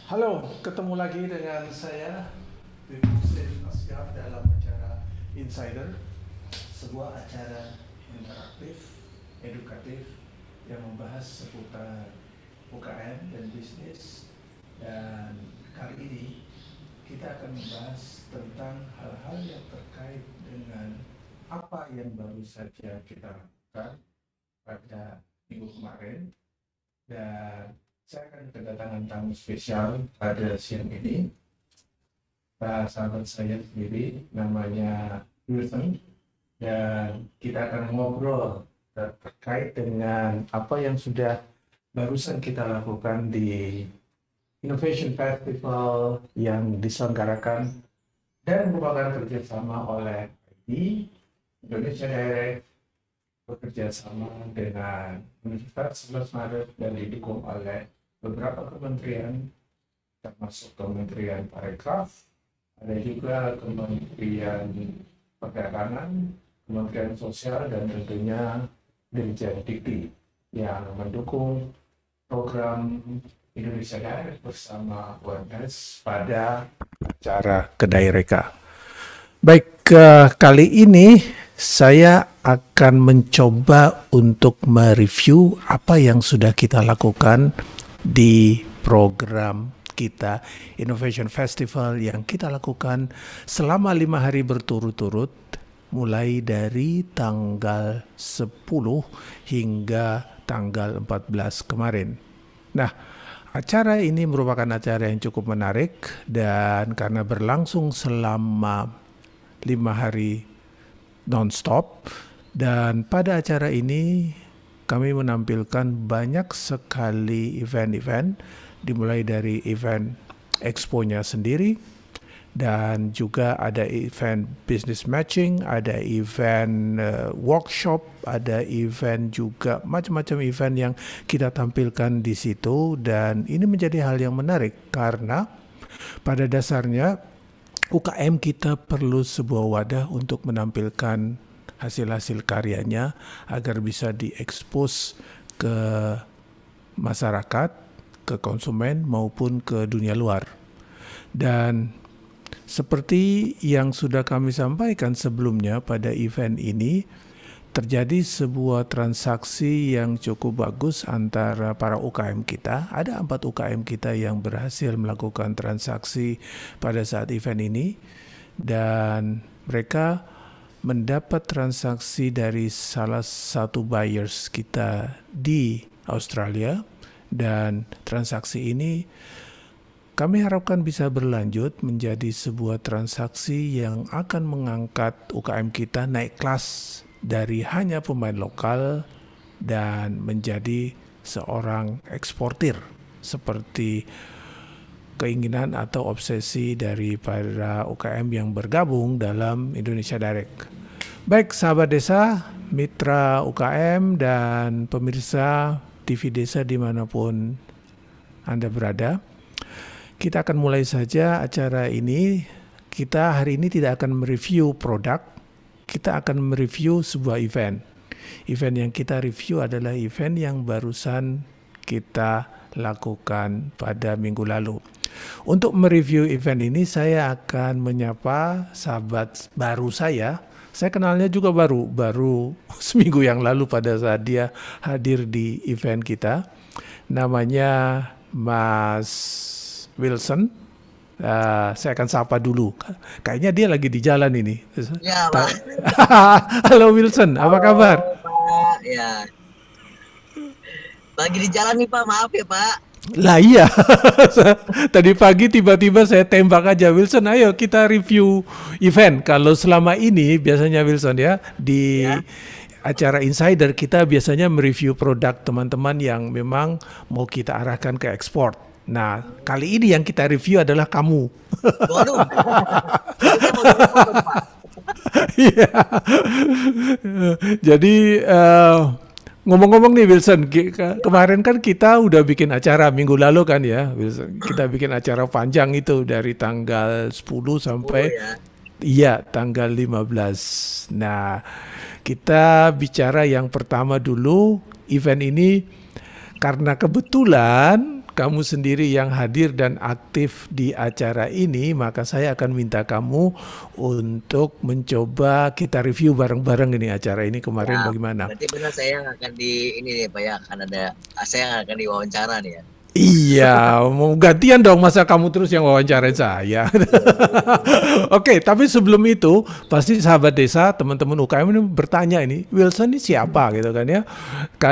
Halo, ketemu lagi dengan saya, Hussein Asyaf dalam acara Insider, sebuah acara interaktif, edukatif yang membahas seputar UKM dan bisnis. Dan kali ini kita akan membahas tentang hal-hal yang terkait dengan apa yang baru saja kita lakukan pada minggu kemarin. Dan saya akan kedatangan tamu spesial pada siang ini. Sahabat saya sendiri namanya Wilson, dan kita akan ngobrol terkait dengan apa yang sudah barusan kita lakukan di Innovation Festival yang diselenggarakan dan merupakan kerjasama oleh ID, Indonesia Direct, bekerja sama dengan Universitas 11 Maret dan didukung oleh beberapa kementerian, termasuk Kementerian Parekraf, ada juga Kementerian Perdagangan, Kementerian Sosial, dan tentunya Dirjen Dikti yang mendukung program Indonesia Direct bersama UMS pada acara Kedai Reka. Baik, kali ini saya akan mencoba untuk mereview apa yang sudah kita lakukan di program kita Innovation Festival yang kita lakukan selama 5 hari berturut-turut, mulai dari tanggal 10 hingga tanggal 14 kemarin. Nah, acara ini merupakan acara yang cukup menarik, dan karena berlangsung selama 5 hari non-stop, dan pada acara ini kami menampilkan banyak sekali event-event, dimulai dari event expo-nya sendiri, dan juga ada event business matching, ada event workshop, ada event juga macam-macam event yang kita tampilkan di situ. Dan ini menjadi hal yang menarik karena pada dasarnya UKM kita perlu sebuah wadah untuk menampilkan hasil-hasil karyanya agar bisa diekspos ke masyarakat, ke konsumen maupun ke dunia luar. Dan seperti yang sudah kami sampaikan sebelumnya, pada event ini terjadi sebuah transaksi yang cukup bagus antara para UKM kita. Ada 4 UKM kita yang berhasil melakukan transaksi pada saat event ini, dan mereka mendapat transaksi dari salah satu buyers kita di Australia. Dan transaksi ini kami harapkan bisa berlanjut menjadi sebuah transaksi yang akan mengangkat UKM kita naik kelas dari hanya pemain lokal dan menjadi seorang eksportir, seperti keinginan atau obsesi dari para UKM yang bergabung dalam Indonesia Direct. Baik sahabat desa, mitra UKM, dan pemirsa TV Desa dimanapun Anda berada, kita akan mulai saja acara ini. Kita hari ini tidak akan mereview produk, kita akan mereview sebuah event. Event yang kita review adalah event yang barusan kita lakukan pada minggu lalu. Untuk mereview event ini, saya akan menyapa sahabat baru saya. Saya kenalnya juga baru seminggu yang lalu pada saat dia hadir di event kita. Namanya Mas Wilson. Saya akan sapa dulu. Kayaknya dia lagi di jalan ini. Ya, Pak. Halo Wilson, apa kabar? Pak. Ya, lagi di jalan nih Pak, maaf ya Pak. Lah iya, tadi pagi tiba-tiba saya tembak aja, Wilson, ayo kita review event. Kalau selama ini biasanya Wilson ya, di Ya, acara Insider kita biasanya mereview produk teman-teman yang memang mau kita arahkan ke ekspor. Nah, kali ini yang kita review adalah kamu. waduh. Saya mau telepon dong, Pak. Iya. Jadi ngomong-ngomong nih Wilson, kemarin kan kita udah bikin acara minggu lalu kan ya, Wilson. Kita bikin acara panjang itu dari tanggal 10 Oh sampai ya, iya tanggal 15. Nah, kita bicara yang pertama dulu, event ini karena kebetulan kamu sendiri yang hadir dan aktif di acara ini, maka saya akan minta kamu untuk mencoba kita review bareng-bareng ini acara ini kemarin bagaimana. Berarti benar saya yang akan ini nih Pak ya, akan ada saya yang akan diwawancara nih ya. Iya, mau gantian dong, masa kamu terus yang wawancarain saya. Oke, tapi sebelum itu pasti sahabat desa, teman-teman UKM ini bertanya ini, Wilson ini siapa gitu kan ya.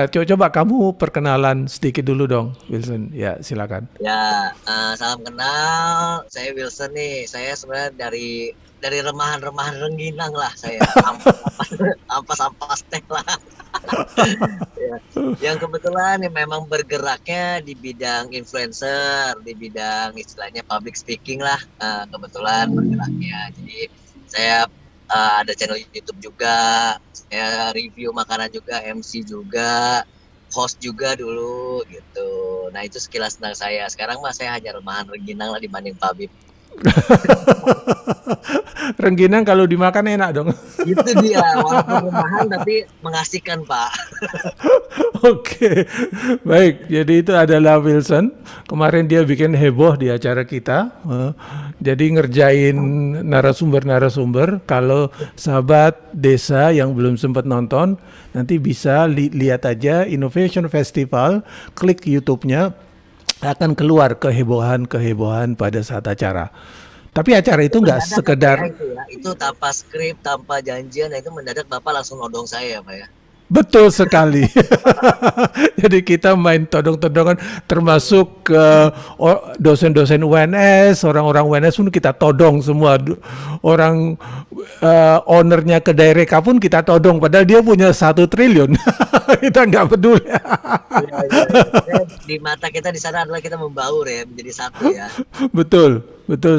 Coba kamu perkenalan sedikit dulu dong, Wilson. Ya, silakan. Ya, salam kenal. Saya Wilson nih. Saya sebenarnya dari remahan-remahan Rengginang lah saya. Ampas-ampas teh lah. Ya. Yang kebetulan memang bergeraknya di bidang influencer, di bidang istilahnya public speaking lah, kebetulan bergeraknya. Jadi saya ada channel YouTube juga, saya review makanan juga, MC juga, host juga dulu gitu. Nah itu sekilas tentang saya. Sekarang mah saya hanya remahan Rengginang lah dibanding Pabib. Rengginang kalau dimakan enak dong. Itu dia, walaupun remahan tapi mengasihkan Pak. Oke, baik. Jadi itu adalah Wilson. Kemarin dia bikin heboh di acara kita. Jadi ngerjain narasumber-narasumber. Kalau sahabat desa yang belum sempat nonton, nanti bisa lihat aja Innovation Festival, klik YouTube-nya, akan keluar kehebohan-kehebohan pada saat acara. Tapi acara itu nggak sekedar itu tanpa skrip, tanpa janjian, itu mendadak Bapak langsung nodong saya Pak ya. Betul sekali. Jadi kita main todong-todongan, termasuk dosen-dosen UNS, orang-orang UNS pun kita todong semua. Orang ownernya kedai Reka pun kita todong, padahal dia punya 1 triliun. Kita nggak peduli. Ya. Di mata kita di sana adalah kita membaur ya, menjadi satu ya. Betul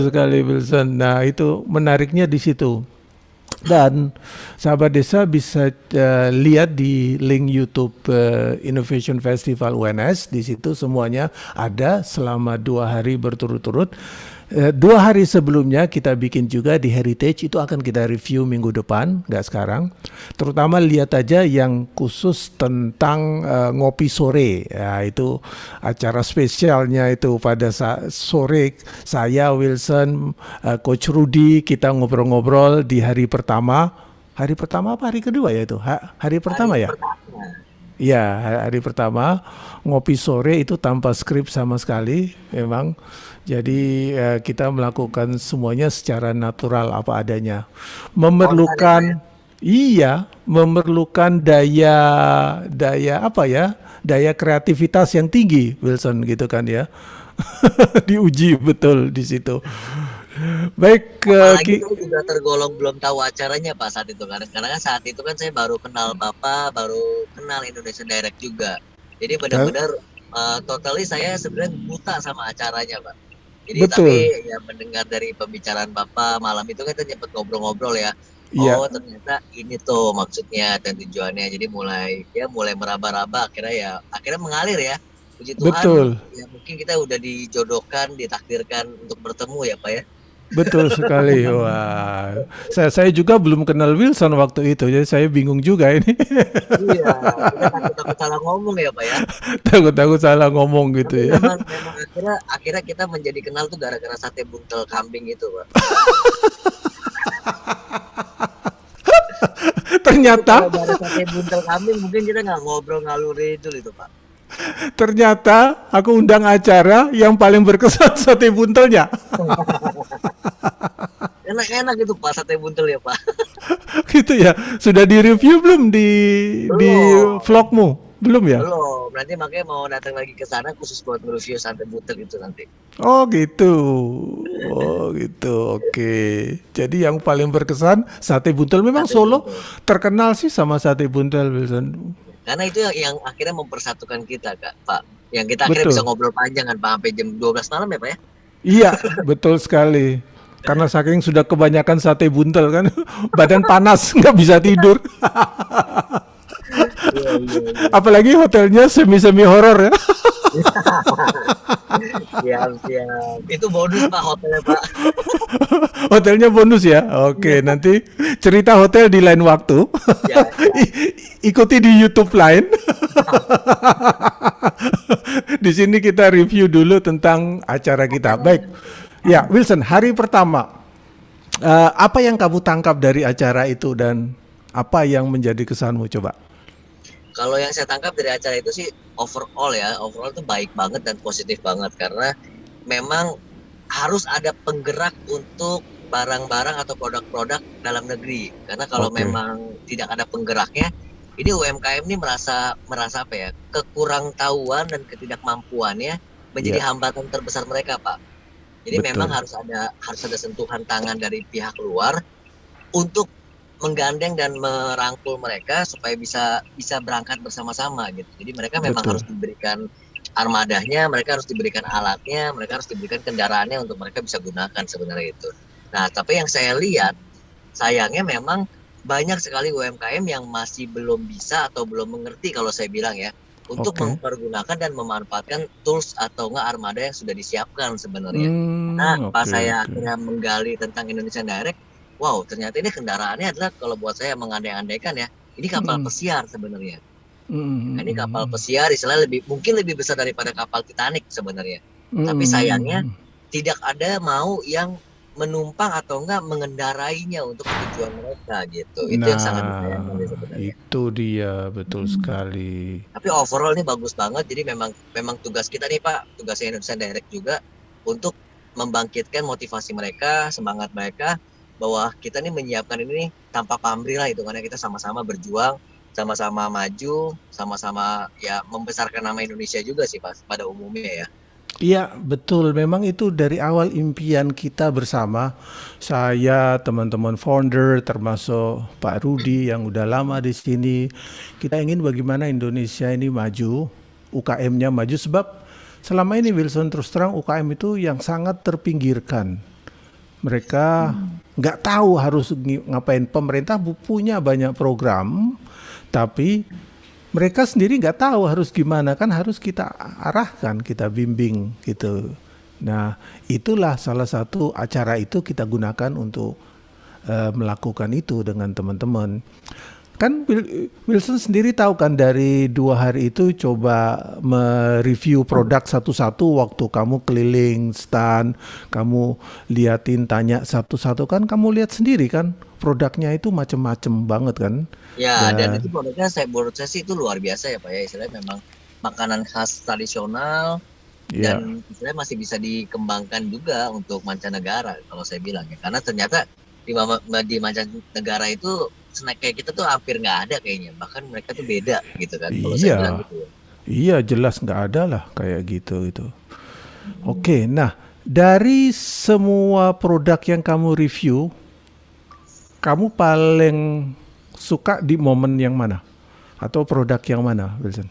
sekali Wilson. Nah itu menariknya di situ. Dan sahabat desa bisa lihat di link YouTube Innovation Festival UNS. Di situ semuanya ada selama 2 hari berturut-turut. 2 hari sebelumnya kita bikin juga di Heritage, itu akan kita review minggu depan, nggak sekarang. Terutama lihat aja yang khusus tentang ngopi sore, ya itu acara spesialnya itu pada sore saya, Wilson, Coach Rudy, kita ngobrol-ngobrol di hari pertama. Hari pertama apa hari kedua ya itu? Hari pertama ya? Iya, hari pertama ngopi sore itu tanpa skrip sama sekali memang. Jadi kita melakukan semuanya secara natural apa adanya. Memerlukan memerlukan daya apa ya? Daya kreativitas yang tinggi, Wilson gitu kan ya. Diuji betul di situ. Baik, apalagi itu juga tergolong belum tahu acaranya Pak saat itu kan. Karena kan saat itu kan saya baru kenal Bapak, baru kenal Indonesian Direct juga. Jadi benar-benar totally saya sebenarnya buta sama acaranya Pak. Jadi betul. Tapi ya mendengar dari pembicaraan Bapak malam itu kan kita nyempet ngobrol-ngobrol ya. Oh ternyata ini tuh maksudnya dan tujuannya. Jadi mulai meraba-raba akhirnya mengalir ya. Puji Tuhan. Betul. Ya mungkin kita udah dijodohkan, ditakdirkan untuk bertemu ya Pak ya. Betul sekali. Wah, saya juga belum kenal Wilson waktu itu, jadi saya bingung juga ini. Iya, kita takut salah ngomong ya Pak ya. Takut salah ngomong gitu ya. Memang akhirnya kita menjadi kenal tuh gara-gara sate buntel kambing itu Pak. Ternyata gara-gara sate buntel kambing mungkin kita nggak ngobrol ngalur itu Pak. Ternyata aku undang acara yang paling berkesan sate buntelnya. Enak-enak itu Pak sate buntel ya Pak. Gitu ya. Sudah di-review belum di vlogmu? Belum ya? Belum. Nanti makanya mau datang lagi ke sana khusus buat nge-review sate buntel itu nanti. Oh gitu. Oke. Jadi yang paling berkesan sate buntel. Memang sate Solo buntel terkenal sih sama sate buntel, Wilson. Karena itu yang akhirnya mempersatukan kita Pak. Yang kita akhirnya bisa ngobrol panjang kan Pak sampai jam 12 malam ya Pak ya. Iya, betul sekali. Karena saking sudah kebanyakan sate buntel kan, badan panas nggak bisa tidur. Apalagi hotelnya semi horor ya. Siap, siap. Itu bonus Pak hotelnya Pak. Hotelnya bonus ya. Oke, nanti cerita hotel di lain waktu. Ya, siap. Ikuti di YouTube lain. Di sini kita review dulu tentang acara kita. Baik. Ya, Wilson, hari pertama. Apa yang kamu tangkap dari acara itu dan apa yang menjadi kesanmu coba? Kalau yang saya tangkap dari acara itu sih overall itu baik banget dan positif banget karena memang harus ada penggerak untuk barang-barang atau produk-produk dalam negeri. Karena kalau Oke. memang tidak ada penggeraknya, ini UMKM ini merasa apa ya, kekurangtahuan dan ketidakmampuannya menjadi Ya, hambatan terbesar mereka, Pak. Jadi memang betul. harus ada sentuhan tangan dari pihak luar untuk menggandeng dan merangkul mereka supaya bisa berangkat bersama-sama gitu. Jadi mereka memang Betul. harus diberikan armadanya, mereka harus diberikan alatnya, mereka harus diberikan kendaraannya untuk mereka bisa gunakan sebenarnya itu. Nah, tapi yang saya lihat sayangnya memang banyak sekali UMKM yang masih belum bisa atau belum mengerti kalau saya bilang ya untuk Oke. mempergunakan dan memanfaatkan tools atau enggak armada yang sudah disiapkan sebenarnya. Nah, pas Oke, saya oke. akhirnya menggali tentang Indonesian Direct, wow, ternyata ini kendaraannya adalah kalau buat saya mengandai-andaikan ya, ini kapal Mm, pesiar sebenarnya. mm, Nah, ini kapal mm, pesiar istilahnya mungkin lebih besar daripada kapal Titanic sebenarnya. Tapi sayangnya mm. tidak ada mau yang menumpang atau enggak mengendarainya untuk tujuan mereka gitu. Itu yang sangat disayangkan Nah, sih sebenarnya. itu dia betul sekali. Tapi overall ini bagus banget. Jadi memang tugas kita nih Pak, tugasnya Indonesia Direct juga untuk membangkitkan motivasi mereka, semangat mereka bahwa kita nih menyiapkan ini nih tanpa pamrih lah hitungannya, kita sama-sama berjuang, sama-sama maju, sama-sama ya membesarkan nama Indonesia juga sih Pak pada umumnya ya. Iya, betul. Memang itu dari awal impian kita bersama. Saya, teman-teman founder, termasuk Pak Rudi yang udah lama di sini. Kita ingin bagaimana Indonesia ini maju, UKM-nya maju. Sebab selama ini Wilson terus terang UKM itu yang sangat terpinggirkan. Mereka nggak tahu harus ngapain. Pemerintah punya banyak program, tapi mereka sendiri nggak tahu harus gimana, kan harus kita arahkan, kita bimbing gitu. Nah, itulah salah satu acara itu kita gunakan untuk melakukan itu dengan teman-teman. Kan Wilson sendiri tahu kan dari 2 hari itu coba mereview produk satu-satu waktu kamu keliling stand, kamu liatin tanya satu-satu kan kamu lihat sendiri kan produknya itu macem-macem banget kan. Ya, dan itu Dan produknya menurut saya sih itu luar biasa ya Pak ya. Istilahnya memang makanan khas tradisional ya, dan istilahnya masih bisa dikembangkan juga untuk mancanegara kalau saya bilang ya. Karena ternyata di mancanegara itu snack kayak kita tuh hampir nggak ada kayaknya. Bahkan mereka tuh beda gitu kan kalau saya bilang iya, gitu ya. iya jelas nggak ada lah kayak gitu itu. Oke, nah dari semua produk yang kamu review, kamu paling suka di momen yang mana? Atau produk yang mana, Wilson?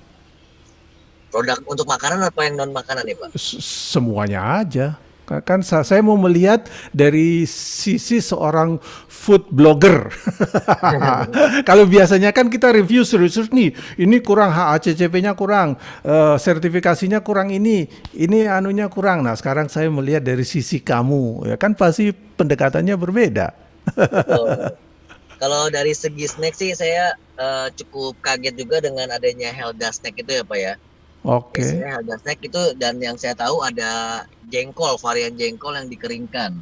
Produk untuk makanan apa yang non makanan ya Pak? Semuanya aja. Kan saya mau melihat dari sisi seorang food blogger. Kalau biasanya kan kita review serius nih, ini kurang HACCP-nya kurang, sertifikasinya kurang ini anunya kurang. Nah, sekarang saya melihat dari sisi kamu, ya kan pasti pendekatannya berbeda. Betul. Kalau dari segi snack sih saya cukup kaget juga dengan adanya Helda Snack itu ya Pak ya. Oke. Biasanya Helda Snack itu dan yang saya tahu ada jengkol, varian jengkol yang dikeringkan.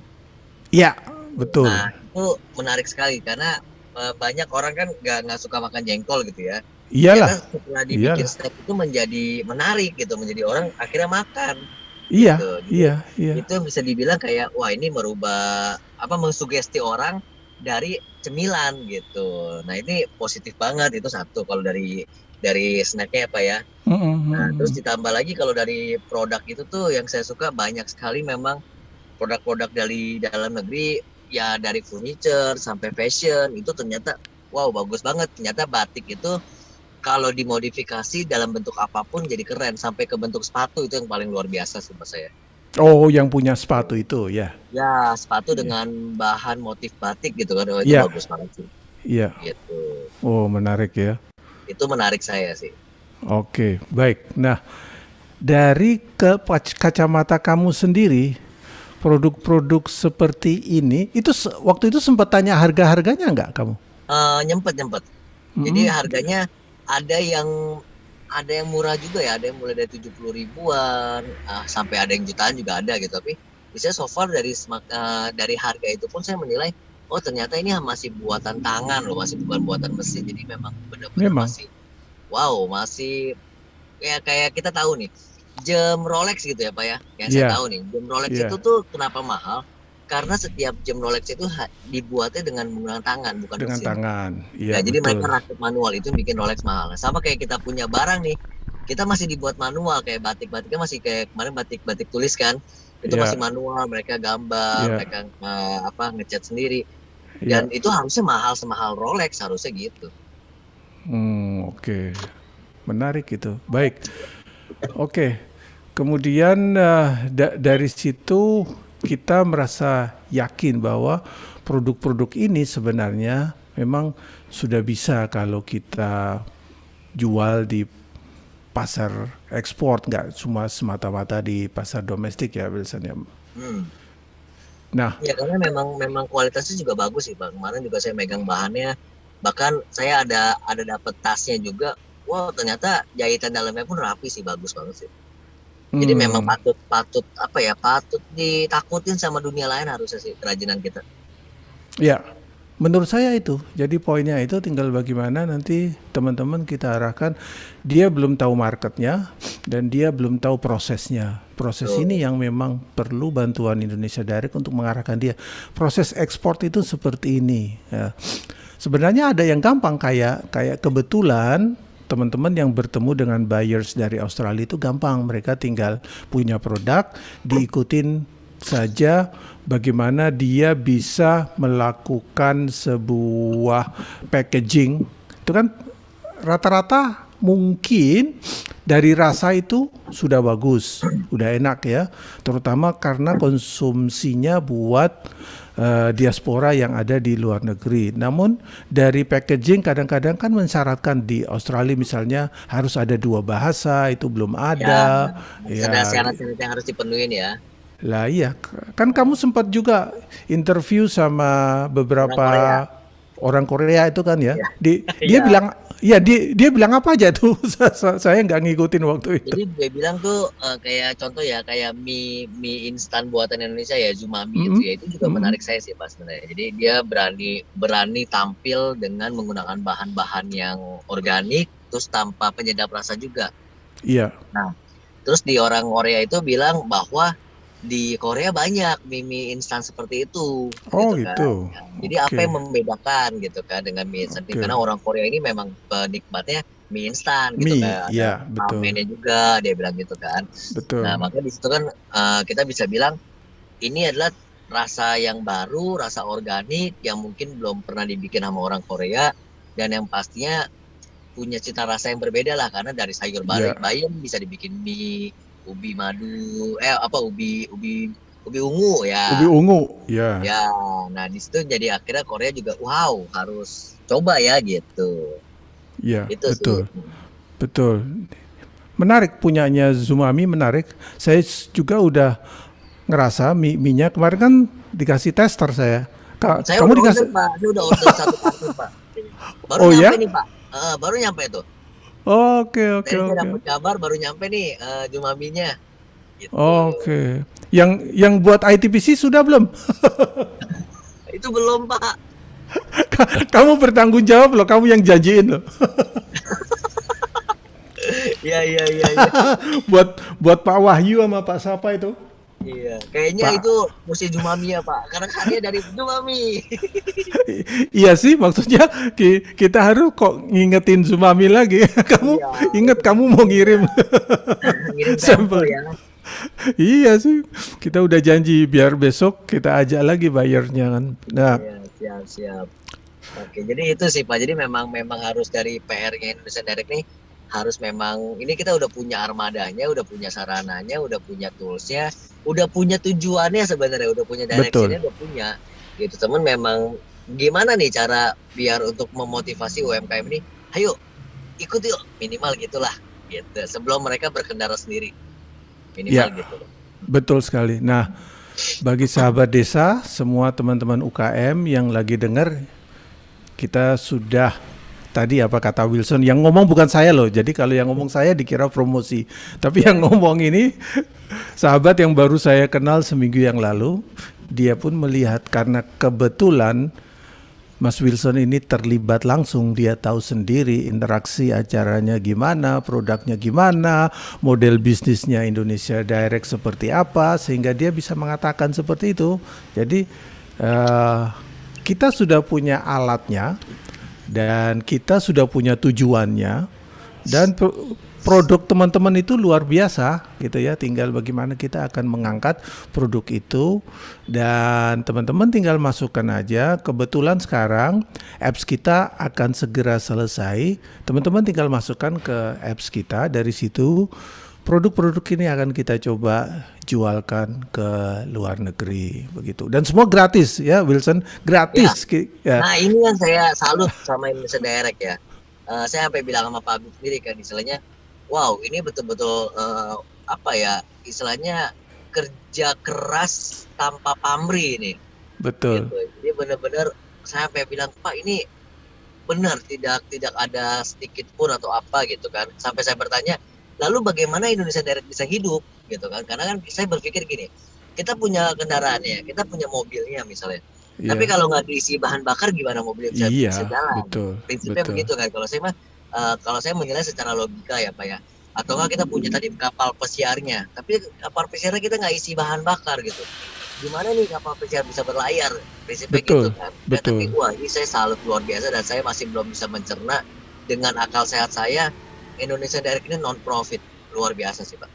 Iya, betul. Nah, itu menarik sekali karena banyak orang kan nggak suka makan jengkol gitu ya. Iyalah, Ternyata setelah dibikin iyalah. snack itu menjadi menarik gitu, menjadi orang akhirnya makan Iya, gitu. Jadi iya, iya. itu bisa dibilang kayak wah ini merubah apa mensugesti orang dari cemilan gitu. Nah, ini positif banget itu satu kalau dari snacknya apa ya. Mm, Nah, terus mm, ditambah lagi kalau dari produk itu tuh yang saya suka banyak sekali memang produk-produk dari dalam negeri ya dari furniture sampai fashion itu ternyata wow bagus banget. Ternyata batik itu kalau dimodifikasi dalam bentuk apapun jadi keren sampai ke bentuk sepatu itu yang paling luar biasa sih menurut saya. Oh, yang punya sepatu itu, ya. Ya, sepatu Iya. dengan bahan motif batik gitu kan. Oh, itu Iya, bagus banget sih. iya. Gitu. Oh, menarik ya. Itu menarik saya sih. Oke, baik. Nah, dari kacamata kamu sendiri, produk-produk seperti ini, itu waktu itu sempat tanya harga-harganya nggak kamu? Nyempet. Jadi harganya ada yang murah juga ya, ada yang mulai dari 70 ribuan sampai ada yang jutaan juga ada gitu. Tapi biasanya so far dari harga itu pun saya menilai, oh ternyata ini masih buatan tangan loh, masih bukan buatan mesin. Jadi memang benar-benar masih ya kayak kita tahu nih jam Rolex gitu ya Pak ya. Yang saya tahu nih jam Rolex itu tuh kenapa mahal? Karena setiap jam Rolex itu dibuatnya dengan menggunakan tangan, bukan dengan mesin. Tangan. Ya, jadi mereka rakit manual, itu bikin Rolex mahal. Sama kayak kita punya barang nih, kita masih dibuat manual, kayak batik-batiknya masih kayak kemarin batik tulis kan, itu masih manual, mereka gambar, mereka ngecat sendiri. Dan itu harusnya mahal semahal Rolex harusnya gitu. Oke. Menarik itu. Baik. Oke. Kemudian dari situ kita merasa yakin bahwa produk-produk ini sebenarnya memang sudah bisa kalau kita jual di pasar ekspor, nggak cuma semata-mata di pasar domestik ya Wilson ya. Nah, ya karena memang kualitasnya juga bagus sih Pak. Kemarin juga saya megang bahannya, bahkan saya ada dapat tasnya juga. Wow, ternyata jahitan dalamnya pun rapi sih, bagus banget sih. Jadi memang patut ditakutin sama dunia lain harusnya sih kerajinan kita. Ya, menurut saya itu. Jadi poinnya itu tinggal bagaimana nanti teman-teman kita arahkan. Dia belum tahu marketnya dan dia belum tahu prosesnya. Proses ini yang memang perlu bantuan Indonesia Direct untuk mengarahkan dia. Proses ekspor itu seperti ini. Ya. Sebenarnya ada yang gampang kayak kebetulan. Teman-teman yang bertemu dengan buyers dari Australia itu gampang, mereka tinggal punya produk, diikutin saja bagaimana dia bisa melakukan sebuah packaging. Itu kan rata-rata mungkin dari rasa itu sudah bagus, sudah enak ya, terutama karena konsumsinya buat diaspora yang ada di luar negeri. Namun dari packaging kadang-kadang kan mensyaratkan di Australia misalnya harus ada 2 bahasa, itu belum ada. Ada syarat-syarat yang harus dipenuhin ya. Lah iya, kan kamu sempat juga interview sama beberapa orang Korea itu kan ya. Dia bilang dia bilang apa aja tuh? Saya nggak ngikutin waktu itu. Jadi dia bilang tuh kayak contoh ya, kayak mie instan buatan Indonesia ya, Zumami itu ya, itu juga menarik saya sih Pak sebenarnya. Jadi dia berani tampil dengan menggunakan bahan-bahan yang organik terus tanpa penyedap rasa juga. Iya. Nah, terus di orang Korea itu bilang bahwa di Korea banyak mie instan seperti itu. Gitu. Kan? Jadi apa yang membedakan gitu kan dengan mie instan? Karena orang Korea ini memang penikmatnya mie instan gitu kan. Iya, betul. Ramennya juga dia bilang gitu kan. Betul. Nah, maka di situ kan kita bisa bilang ini adalah rasa yang baru, rasa organik yang mungkin belum pernah dibikin sama orang Korea, dan yang pastinya punya cita rasa yang berbeda lah, karena dari sayur bayam bisa dibikin mie, ubi madu, ubi ungu ya. Ubi ungu, ya. Ya, nah di situ jadi akhirnya Korea juga wow harus coba ya gitu. Ya, itu betul, sih. Betul. Menarik punyanya Zumami, menarik. Saya juga udah ngerasa mie-nya kemarin kan dikasih tester saya. Saya kamu dikasih? Pak, saya udah order 1 karton Pak. Baru nyampe nih Pak. Baru nyampe tuh. Oke. Saya dapat kabar baru nyampe nih Zumaminya. Gitu. Oke. Yang buat ITPC sudah belum? Itu belum Pak. Kamu bertanggung jawab loh, kamu yang janjiin loh. Iya. buat Pak Wahyu sama Pak Sapa itu. Iya, kayaknya itu mesti Zumami ya Pak, karena hadiah dari Zumami. Iya sih, maksudnya kita harus kok ngingetin Zumami lagi. Kamu inget kamu mau ngirim sampel ya. Iya sih, kita udah janji biar besok kita ajak lagi bayarnya kan. Nah, iya, siap. Oke, jadi itu sih Pak. Jadi memang harus dari PR-nya Indonesia Direct nih, harus memang ini kita udah punya armadanya, udah punya sarananya, udah punya toolsnya, udah punya tujuannya sebenarnya, udah punya directionnya, udah punya. Gitu teman, memang gimana nih cara biar untuk memotivasi UMKM ini, ayo ikut yuk minimal gitulah, gitu. Sebelum mereka berkendara sendiri. minimal Ya, gitu. betul sekali. Nah, bagi sahabat desa, semua teman-teman UKM yang lagi dengar, kita sudah tadi apa kata Wilson, yang ngomong bukan saya loh. Jadi kalau yang ngomong saya dikira promosi. Tapi Ya, yang ngomong ini sahabat yang baru saya kenal seminggu yang lalu, dia pun melihat karena kebetulan Mas Wilson ini terlibat langsung, dia tahu sendiri interaksi acaranya gimana, produknya gimana, model bisnisnya Indonesia Direct seperti apa, sehingga dia bisa mengatakan seperti itu. Jadi eh, kita sudah punya alatnya dan kita sudah punya tujuannya dan produk teman-teman itu luar biasa gitu ya, tinggal bagaimana kita akan mengangkat produk itu dan teman-teman tinggal masukkan aja. Kebetulan sekarang apps kita akan segera selesai, teman-teman tinggal masukkan ke apps kita, dari situ produk-produk ini akan kita coba jualkan ke luar negeri begitu, dan semua gratis ya Wilson, ya. gratis ya. Nah ini yang saya salut sama Indonesia Direct ya. Saya sampai bilang sama Pak Abid sendiri kan, istilahnya, wow ini betul-betul apa ya, istilahnya kerja keras tanpa pamrih ini. Betul, Gitu. Jadi benar-benar saya sampai bilang, Pak ini benar tidak ada sedikit pun atau apa gitu kan. Sampai saya bertanya, lalu bagaimana Indonesia Direct bisa hidup gitu kan? Karena kan saya berpikir gini, kita punya kendaraannya, kita punya mobilnya misalnya. Tapi ya, kalau nggak diisi bahan bakar gimana mobilnya bisa iya, jalan? betul, Prinsipnya betul, begitu kan. Kalau saya mah kalau saya menilai secara logika ya Pak ya. Atau nggak kita punya tadi kapal pesiarnya, tapi kapal pesiarnya kita nggak isi bahan bakar gitu. Gimana nih kapal pesiar bisa berlayar? Prinsipnya gitu betul, kan. Ya, tapi betul. wah ini saya salut luar biasa dan saya masih belum bisa mencerna dengan akal sehat saya Indonesia Direct ini non profit, luar biasa sih Pak.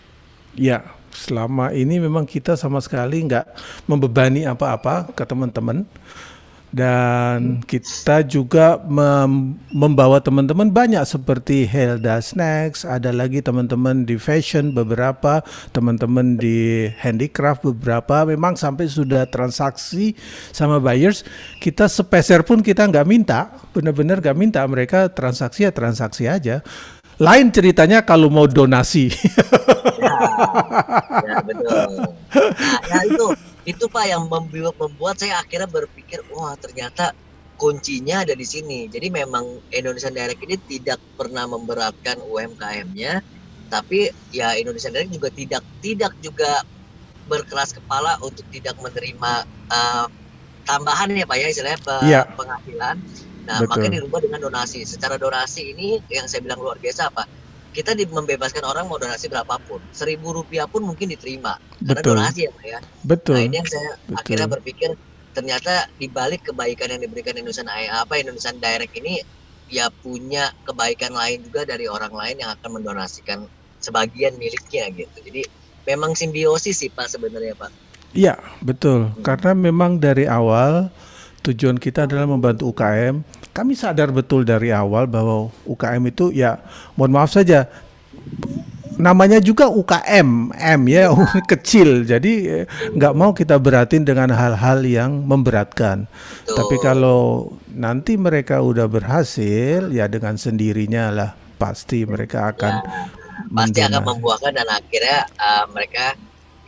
Ya, selama ini memang kita sama sekali nggak membebani apa-apa ke teman-teman. Dan kita juga membawa teman-teman banyak seperti Helda Snacks, ada lagi teman-teman di fashion beberapa, teman-teman di handicraft beberapa, memang sampai sudah transaksi sama buyers, kita sepeser pun kita nggak minta, benar-benar nggak minta, mereka transaksi ya transaksi aja. Lain ceritanya kalau mau donasi. Ya, ya betul. Nah, ya itu Pak yang membuat saya akhirnya berpikir, wah ternyata kuncinya ada di sini. Jadi memang Indonesia Direct ini tidak pernah memberatkan UMKM-nya, tapi ya Indonesia Direct juga tidak juga berkeras kepala untuk tidak menerima tambahan ya Pak ya, istilahnya Iya, penghasilan. Nah, makanya betul, dirubah dengan donasi. Secara donasi ini yang saya bilang luar biasa apa? Kita membebaskan orang mau donasi berapapun, Rp1.000 pun mungkin diterima karena betul, donasi ya Pak ya. Nah betul, ini yang saya akhirnya betul. berpikir ternyata di balik kebaikan yang diberikan Indonesia Direct ini ya punya kebaikan lain juga dari orang lain yang akan mendonasikan sebagian miliknya gitu. Jadi memang simbiosis sih Pak sebenarnya Pak. Iya, betul. Karena memang dari awal tujuan kita adalah membantu UKM. Kami sadar betul dari awal bahwa UKM itu ya, mohon maaf saja, namanya juga UKM, M ya, kecil. Jadi nggak mau kita beratin dengan hal-hal yang memberatkan. Tapi Betul. kalau nanti mereka udah berhasil, ya dengan sendirinya lah pasti mereka akan Ya pasti akan mendonasi. membuahkan dan akhirnya mereka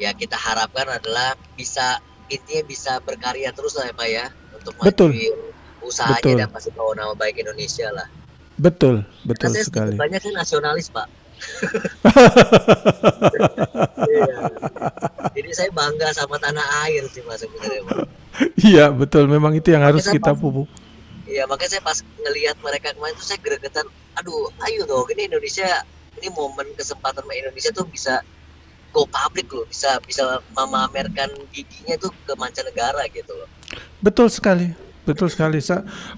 ya kita harapkan adalah bisa intinya bisa berkarya terus lah ya Pak ya untuk Betul, majuin usahanya dan betul, pasti bawa nama baik Indonesia lah. betul, Karena betul saya sedikit sekali. banyak saya nasionalis Pak. Iya. Jadi saya bangga sama tanah air sih Mas sebenarnya Pak. Iya, betul. Memang itu yang Makanya harus saya kita pas pupuk. Iya makanya saya pas ngelihat mereka kemarin tuh saya gregetan. Aduh, ayo dong ini Indonesia ini momen kesempatan Indonesia tuh bisa go public loh, bisa bisa memamerkan giginya tuh ke mancanegara gitu loh. Betul sekali. Betul sekali.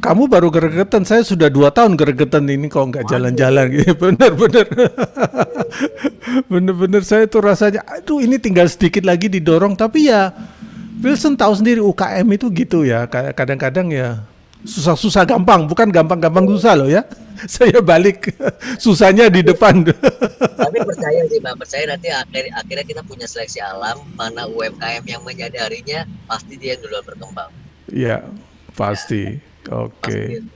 Kamu baru gregetan. Saya sudah 2 tahun gregetan ini kok nggak jalan-jalan Waduh. gitu. Bener-bener. Bener-bener saya tuh rasanya, aduh ini tinggal sedikit lagi didorong. Tapi ya Wilson tahu sendiri UKM itu gitu ya. Kadang-kadang ya susah-susah gampang. Bukan gampang-gampang susah loh ya. Saya balik. Susahnya di depan. Tapi percaya sih Mbak, percaya nanti akhirnya kita punya seleksi alam, mana UMKM yang menyadarinya pasti dia yang duluan berkembang. Ya, Ya, pasti. pasti Oke. gitu.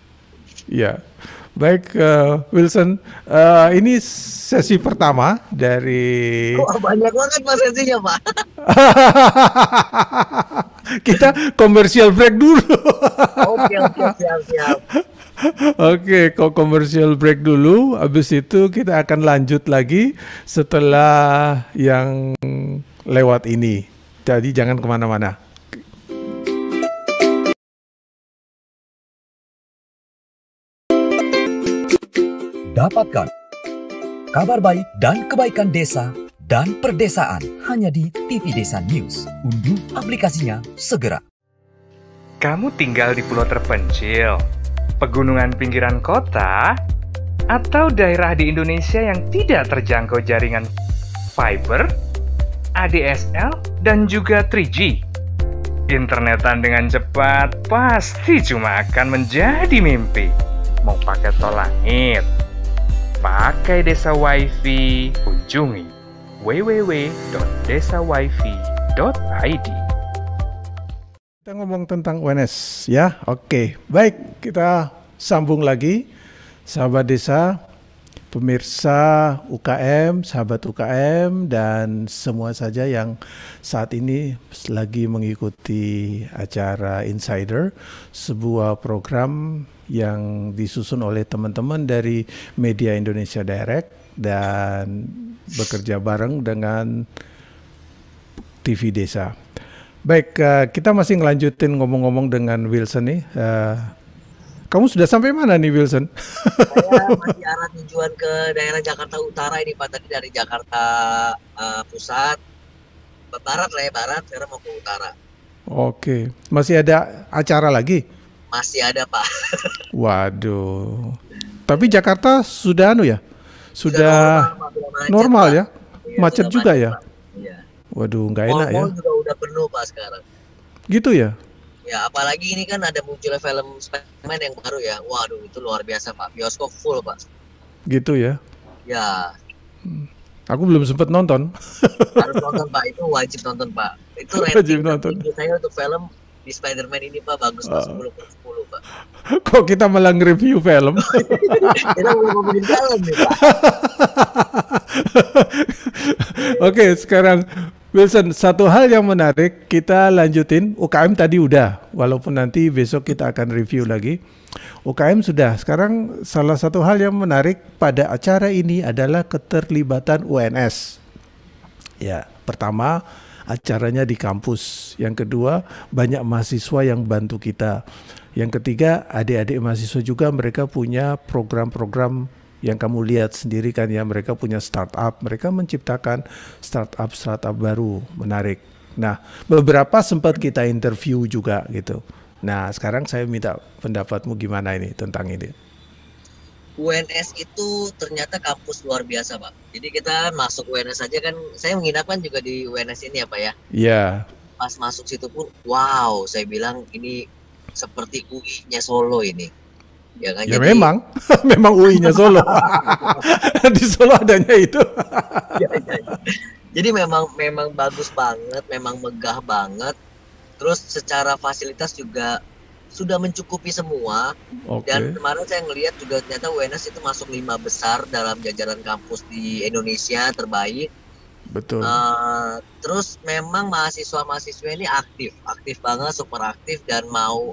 Ya, baik Wilson. Ini sesi pertama dari Wah, banyak banget Mas sesinya, Pak. kita commercial break dulu. Oke, siap, siap. Oke, kok commercial break dulu. Habis itu kita akan lanjut lagi setelah yang lewat ini. Jadi jangan kemana-mana. Dapatkan kabar baik dan kebaikan desa dan perdesaan hanya di TV Desa News. Unduh aplikasinya segera. Kamu tinggal di pulau terpencil, pegunungan pinggiran kota, atau daerah di Indonesia yang tidak terjangkau jaringan fiber, ADSL, dan juga 3G. Internetan dengan cepat pasti cuma akan menjadi mimpi. Mau pakai tol langit, pakai Desa Wifi, kunjungi www.desawifi.id. Kita ngomong tentang UNS ya. Oke, baik, kita sambung lagi. Sahabat desa, pemirsa UKM, sahabat UKM, dan semua saja yang saat ini lagi mengikuti acara Insider, sebuah program yang disusun oleh teman-teman dari Media Indonesia Direct dan bekerja bareng dengan TV Desa. Baik, kita masih ngelanjutin ngomong-ngomong dengan Wilson nih. Kamu sudah sampai mana nih, Wilson? Saya masih arah tujuan ke daerah Jakarta Utara ini, Pak. Tadi dari Jakarta Pusat, barat lah ya, barat, sekarang mau ke utara. Oke, masih ada acara lagi? Masih ada, Pak. Waduh. Tapi Jakarta sudah ya? Sudah normal ya? Iya, Macet juga ya? Pak. Iya. Waduh, nggak enak ya? Mall juga udah penuh, Pak, sekarang. Gitu ya? Ya, apalagi ini kan ada munculnya film Spider-Man yang baru ya. Waduh, itu luar biasa, Pak. Bioskop full, Pak. Gitu ya? Ya, Aku belum sempat nonton. harus nonton, Pak. Itu wajib nonton, Pak. Itu Wajib rating nonton. tertinggi saya untuk film di Spider-Man ini, Pak. Bagus, Pak. 10/10, Pak. Kok kita malah nge-review film? Kita mau ngomongin film nih, Pak. Oke, sekarang Wilson, satu hal yang menarik kita lanjutin. UKM tadi udah, walaupun nanti besok kita akan review lagi. UKM sudah. Sekarang salah satu hal yang menarik pada acara ini adalah keterlibatan UNS. Ya, pertama acaranya di kampus. Yang kedua, banyak mahasiswa yang bantu kita. Yang ketiga, adik-adik mahasiswa juga mereka punya program-program yang kamu lihat sendiri kan ya, mereka punya startup, mereka menciptakan startup baru, menarik. Nah, beberapa sempat kita interview juga gitu. Nah, sekarang saya minta pendapatmu gimana ini tentang ini. UNS itu ternyata kampus luar biasa, Pak. Jadi kita masuk UNS aja kan, saya menginapkan juga di UNS ini ya, Pak ya. Iya. Pas masuk situ pun, wow, saya bilang ini seperti UI-nya Solo ini. Ya kan? Ya Jadi, memang, memang UI-nya Solo. Di Solo adanya itu. ya. Jadi memang bagus banget, memang megah banget. Terus secara fasilitas juga sudah mencukupi semua. Oke. Dan kemarin saya ngelihat juga ternyata UNS itu masuk 5 besar dalam jajaran kampus di Indonesia terbaik. Betul. Terus memang mahasiswa-mahasiswa ini aktif banget, super aktif dan mau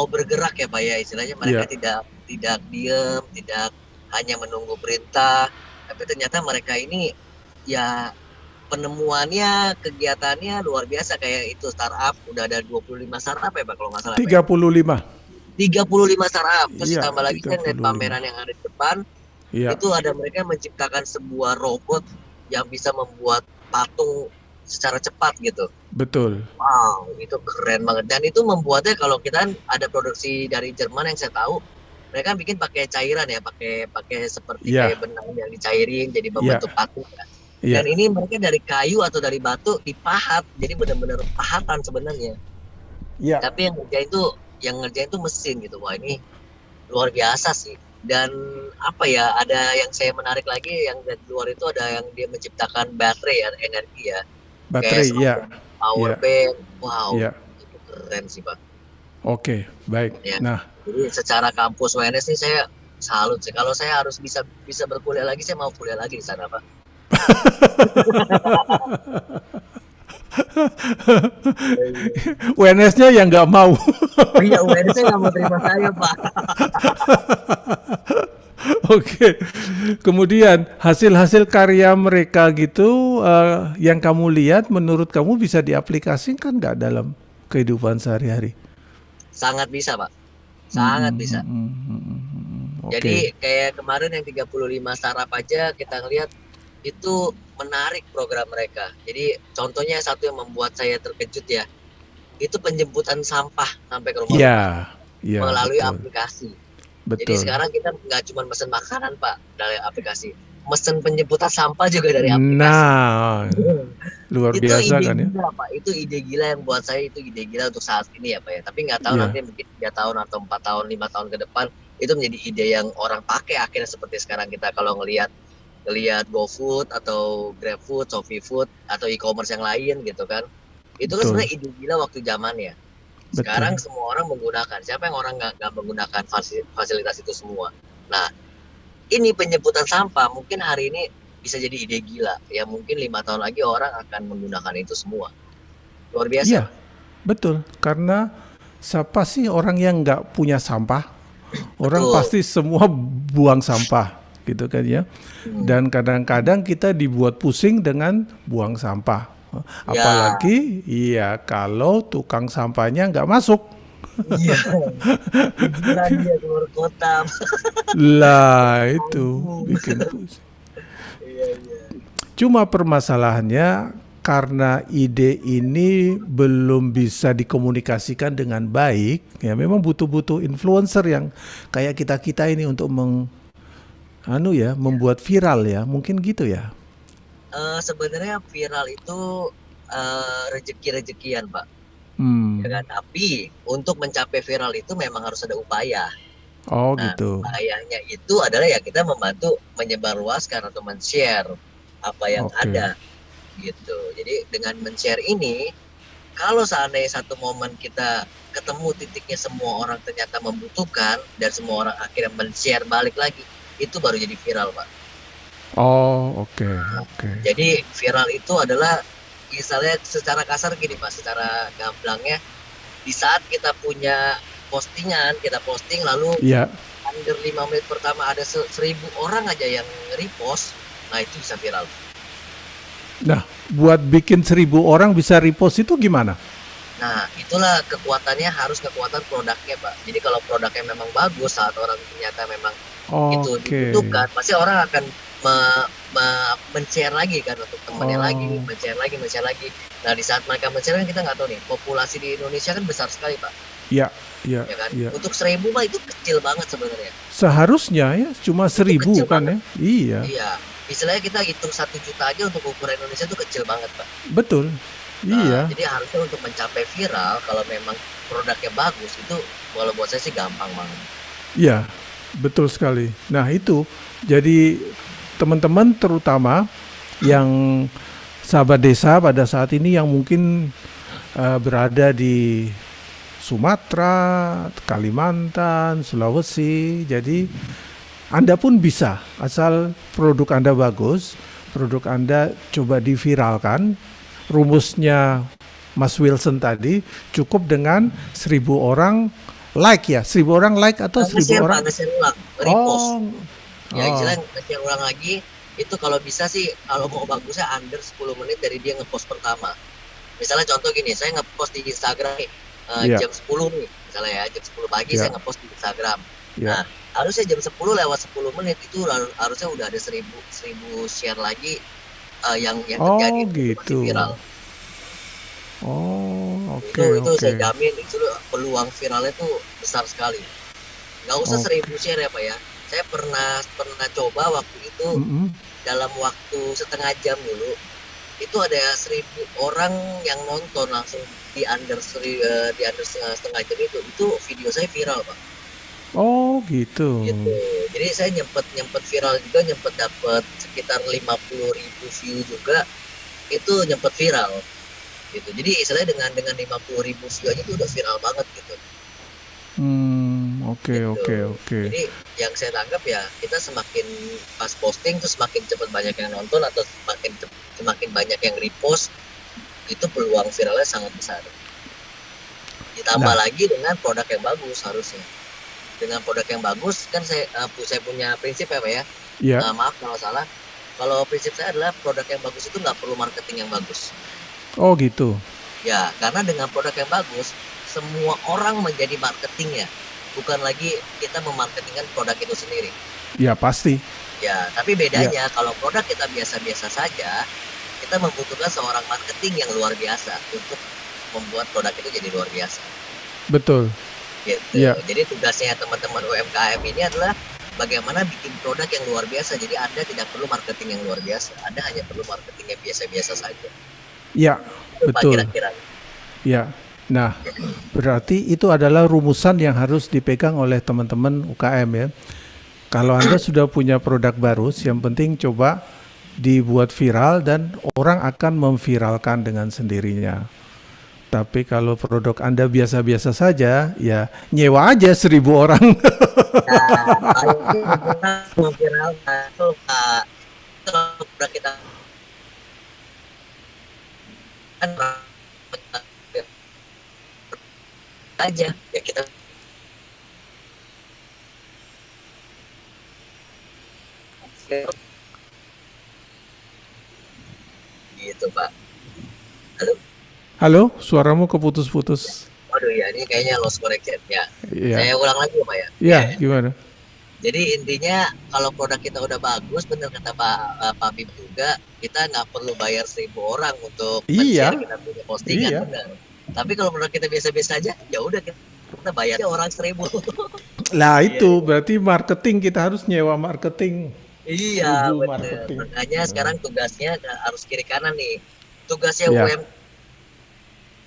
bergerak ya Pak ya, istilahnya mereka tidak diem, tidak hanya menunggu perintah, tapi ternyata mereka ini ya penemuannya, kegiatannya luar biasa. Kayak itu startup, udah ada 25 startup ya Pak kalau nggak salah. 35. 35 startup, terus Iya, tambah lagi kan lihat 35. pameran yang ada di depan, Iya. itu ada mereka menciptakan sebuah robot yang bisa membuat patung secara cepat gitu. Betul. Wow, itu keren banget. Dan itu membuatnya kalau kita ada produksi dari Jerman yang saya tahu, mereka bikin pakai cairan ya, pakai seperti Iya. kayak benang yang dicairin jadi membentuk patung. Ya. Iya. Dan ini mereka dari kayu atau dari batu dipahat, jadi benar-benar pahatan sebenarnya. Iya. Tapi yang ngerjain tuh mesin gitu. Wah, ini luar biasa sih. Dan apa ya, ada yang saya menarik lagi yang dari luar itu ada yang dia menciptakan baterai ya, energi ya. Baterai, Kayak iya. power Iya. bank. Wow, Iya. itu keren sih Pak. Oke, baik. Ya. Nah, Jadi secara kampus UNS nih saya salut sih. Kalau saya harus bisa berkuliah lagi, saya mau kuliah lagi di sana, Pak. UNS-nya yang nggak mau. Iya, UNS saya nggak mau terima saya, Pak. Oke. Kemudian hasil-hasil karya mereka gitu yang kamu lihat menurut kamu bisa diaplikasikan nggak dalam kehidupan sehari-hari? Sangat bisa, Pak. Sangat bisa. Oke. Jadi kayak kemarin yang 35 startup aja kita ngelihat itu menarik program mereka. Jadi contohnya satu yang membuat saya terkejut ya, itu penjemputan sampah sampai ke rumah Iya, melalui betul. aplikasi. Betul. Jadi sekarang kita nggak cuma mesen makanan, Pak, dari aplikasi, mesen penjemputan sampah juga dari aplikasi. Nah, luar Itu biasa ide kan ya? gila, Pak. Itu ide gila yang buat saya itu ide gila untuk saat ini ya, Pak ya. Tapi nggak tahu Iya. nanti mungkin 3 tahun atau 4 tahun, 5 tahun ke depan itu menjadi ide yang orang pakai akhirnya seperti sekarang kita kalau ngelihat GoFood atau GrabFood, ShopeeFood atau e-commerce yang lain gitu kan. Itu kan Betul. sebenarnya ide gila waktu zamannya. Sekarang semua orang menggunakan. Siapa yang orang nggak menggunakan fasilitas itu semua? Nah, ini penjemputan sampah mungkin hari ini bisa jadi ide gila. Ya mungkin 5 tahun lagi orang akan menggunakan itu semua. Luar biasa. Iya, betul. Karena siapa sih orang yang nggak punya sampah? Orang Betul. pasti semua buang sampah, gitu kan ya. Dan kadang-kadang kita dibuat pusing dengan buang sampah. Ya. Apalagi, iya kalau tukang sampahnya nggak masuk. Iya. Liburan dia keluar kota. Lah itu bikin pusing. Iya. Cuma permasalahannya karena ide ini belum bisa dikomunikasikan dengan baik, ya memang butuh influencer yang kayak kita ini untuk membuat viral ya, mungkin gitu ya. Sebenarnya viral itu rezeki-rezekian, Pak. Ya kan? Tapi untuk mencapai viral itu memang harus ada upaya. Oh Nah, gitu. upayanya itu adalah ya kita membantu menyebarluaskan atau men-share apa yang Oke. ada gitu. Jadi dengan men-share ini, kalau seandainya satu momen kita ketemu titiknya semua orang ternyata membutuhkan dan semua orang akhirnya men-share balik lagi, itu baru jadi viral, Pak. Oh oke. Jadi viral itu adalah misalnya secara kasar gini, Pak, secara gamblangnya di saat kita punya postingan, kita posting lalu Iya. under 5 menit pertama ada 1000 orang aja yang repost, nah itu bisa viral. Nah, buat bikin 1000 orang bisa repost itu gimana? Nah, itulah kekuatannya, harus kekuatan produknya, Pak. Jadi kalau produknya memang bagus, saat orang ternyata memang itu Oke. dibutuhkan, pasti orang akan men-share lagi kan untuk temannya lagi, men-share lagi. Nah, di saat mereka men-share kan kita nggak tahu nih, populasi di Indonesia kan besar sekali, Pak. Iya. Ya kan? Untuk 1000 mah itu kecil banget sebenarnya. Seharusnya ya cuma 1000 kecil kan ya? Iya. Iya. Istilahnya kita hitung 1 juta aja untuk ukuran Indonesia itu kecil banget, Pak. Betul. Iya. Jadi harusnya untuk mencapai viral, kalau memang produknya bagus, itu kalau buat saya sih gampang banget. Iya, betul sekali. Nah itu, jadi teman-teman terutama yang sahabat desa pada saat ini yang mungkin berada di Sumatera, Kalimantan, Sulawesi, jadi Anda pun bisa, asal produk Anda bagus, produk Anda coba diviralkan. Rumusnya Mas Wilson tadi cukup dengan 1000 orang like ya, 1000 orang like atau 1000 orang nge-share ulang, repost. Ya, Oh. istilahnya nge-share ulang lagi, itu kalau bisa sih, kalau mau bagusnya under 10 menit dari dia ngepost pertama. Misalnya contoh gini, saya ngepost di Instagram nih, Iya. jam 10 nih, misalnya ya, jam 10 pagi Iya. saya ngepost di Instagram. Ya. Nah, harusnya jam 10 lewat 10 menit itu harusnya udah ada 1000 share lagi yang Oh, terjadi itu gitu. masih viral. Oh, oke, Itu oke. saya jamin itu peluang viralnya tuh besar sekali. Nggak usah Oke. 1000 share ya, Pak ya. Saya pernah coba waktu itu Mm-mm. dalam waktu setengah jam dulu. Itu ada 1000 orang yang nonton langsung di under setengah jam itu video saya viral, Pak. Oh, gitu. Gitu. Jadi saya nyempet viral juga, nyempet dapat sekitar 50.000 view juga, itu nyempet viral gitu. Jadi istilahnya dengan 50.000 view aja itu udah viral banget gitu. Oke, gitu. oke, oke. Jadi yang saya tangkap ya, kita semakin pas posting tuh semakin cepat banyak yang nonton atau semakin banyak yang repost, itu peluang viralnya sangat besar. Ditambah Nah. lagi dengan produk yang bagus harusnya. Dengan produk yang bagus kan saya punya prinsip ya Pak ya. Ya, Maaf kalau salah. Kalau prinsip saya adalah produk yang bagus itu nggak perlu marketing yang bagus. oh gitu. Ya, karena dengan produk yang bagus, semua orang menjadi marketingnya. Bukan lagi kita memarketingkan produk itu sendiri. Ya pasti. Ya, tapi bedanya kalau produk kita biasa-biasa saja, kita membutuhkan seorang marketing yang luar biasa untuk membuat produk itu jadi luar biasa. Betul. Gitu. Ya. Jadi tugasnya teman-teman UMKM ini adalah bagaimana bikin produk yang luar biasa. Jadi Anda tidak perlu marketing yang luar biasa. Anda hanya perlu marketing yang biasa-biasa saja. Ya, Itu Pak, betul. kira-kira. Ya. Nah, berarti itu adalah rumusan yang harus dipegang oleh teman-teman UKM ya. Kalau Anda sudah punya produk baru, yang penting coba dibuat viral dan orang akan memviralkan dengan sendirinya. Tapi kalau produk Anda biasa-biasa saja, ya nyewa aja 1.000 orang. Nah, kalau kita memviralkan itu Pak, itu produk kita kan aja ya kita gitu Pak. Halo, Halo, suaramu keputus-putus. waduh ya ini kayaknya lost connection ya. Iya. Saya ulang lagi Pak ya. Iya, gimana? Jadi intinya kalau produk kita udah bagus, bener kata Pak Bim juga, kita nggak perlu bayar 1.000 orang untuk Iya. men-share kita punya postingan, Iya. benar. Tapi kalau produk kita biasa-biasa aja, ya udah kita bayar orang 1.000. Lah itu berarti marketing, kita harus nyewa marketing. Iya, 1.000 bener. marketing. Makanya sekarang tugasnya harus kiri kanan nih. Tugasnya Ya. UM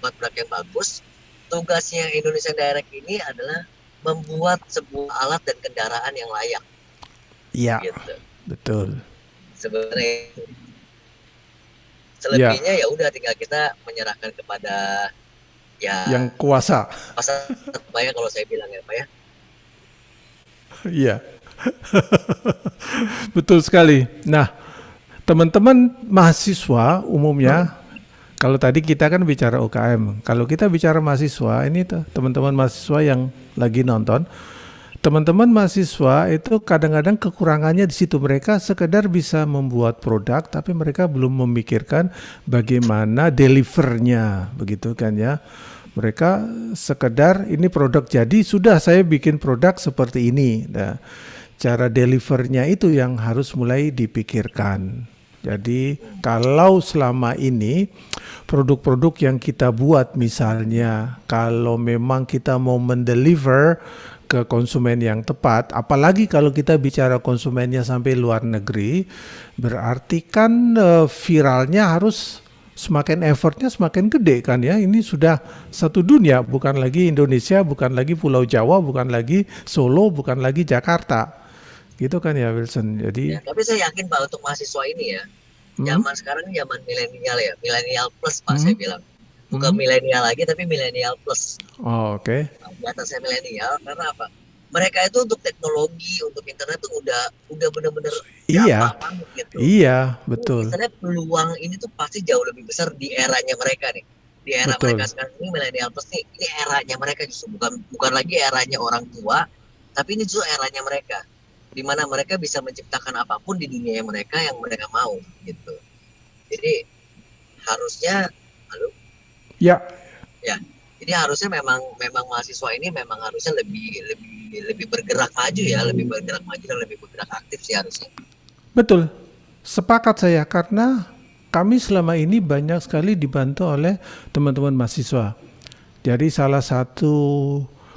buat produk yang bagus. Tugasnya Indonesia Direct ini adalah membuat sebuah alat dan kendaraan yang layak. Iya, Gitu. betul. Sebenarnya selebihnya ya udah tinggal kita menyerahkan kepada ya Yang kuasa. pasar Pak kalau saya bilang ya Pak ya. Iya. Betul sekali. Nah, teman-teman mahasiswa umumnya, kalau tadi kita kan bicara UKM, kalau kita bicara mahasiswa, ini tuh teman-teman mahasiswa yang lagi nonton, teman-teman mahasiswa itu kadang-kadang kekurangannya di situ, mereka sekedar bisa membuat produk, tapi mereka belum memikirkan bagaimana delivernya, begitu kan ya. Mereka sekedar ini produk jadi, sudah saya bikin produk seperti ini. Nah, cara delivernya itu yang harus mulai dipikirkan. Jadi kalau selama ini produk-produk yang kita buat misalnya, kalau memang kita mau mendeliver ke konsumen yang tepat, apalagi kalau kita bicara konsumennya sampai luar negeri, berarti kan viralnya harus semakin effortnya semakin gede kan ya. Ini sudah satu dunia, bukan lagi Indonesia, bukan lagi Pulau Jawa, bukan lagi Solo, bukan lagi Jakarta. Gitu kan ya Wilson. Jadi Ya, tapi saya yakin Pak untuk mahasiswa ini ya, zaman sekarang zaman milenial ya, milenial plus Pak saya bilang. Bukan milenial lagi tapi milenial plus. Oh, oke. Di atas saya milenial karena apa? Mereka itu untuk teknologi, untuk internet tuh udah bener-bener Iya. gampang banget gitu. Iya, betul. Misalnya peluang ini tuh pasti jauh lebih besar di eranya mereka nih. Di era Betul. mereka sekarang ini milenial plus nih, ini eranya mereka justru bukan lagi eranya orang tua, tapi ini justru eranya mereka. Di mana mereka bisa menciptakan apapun di dunia mereka yang mereka mau gitu. Jadi harusnya Ya, jadi harusnya memang mahasiswa ini memang harusnya lebih bergerak maju ya, lebih bergerak maju dan lebih bergerak aktif sih harusnya. betul. Sepakat saya karena kami selama ini banyak sekali dibantu oleh teman-teman mahasiswa. Jadi salah satu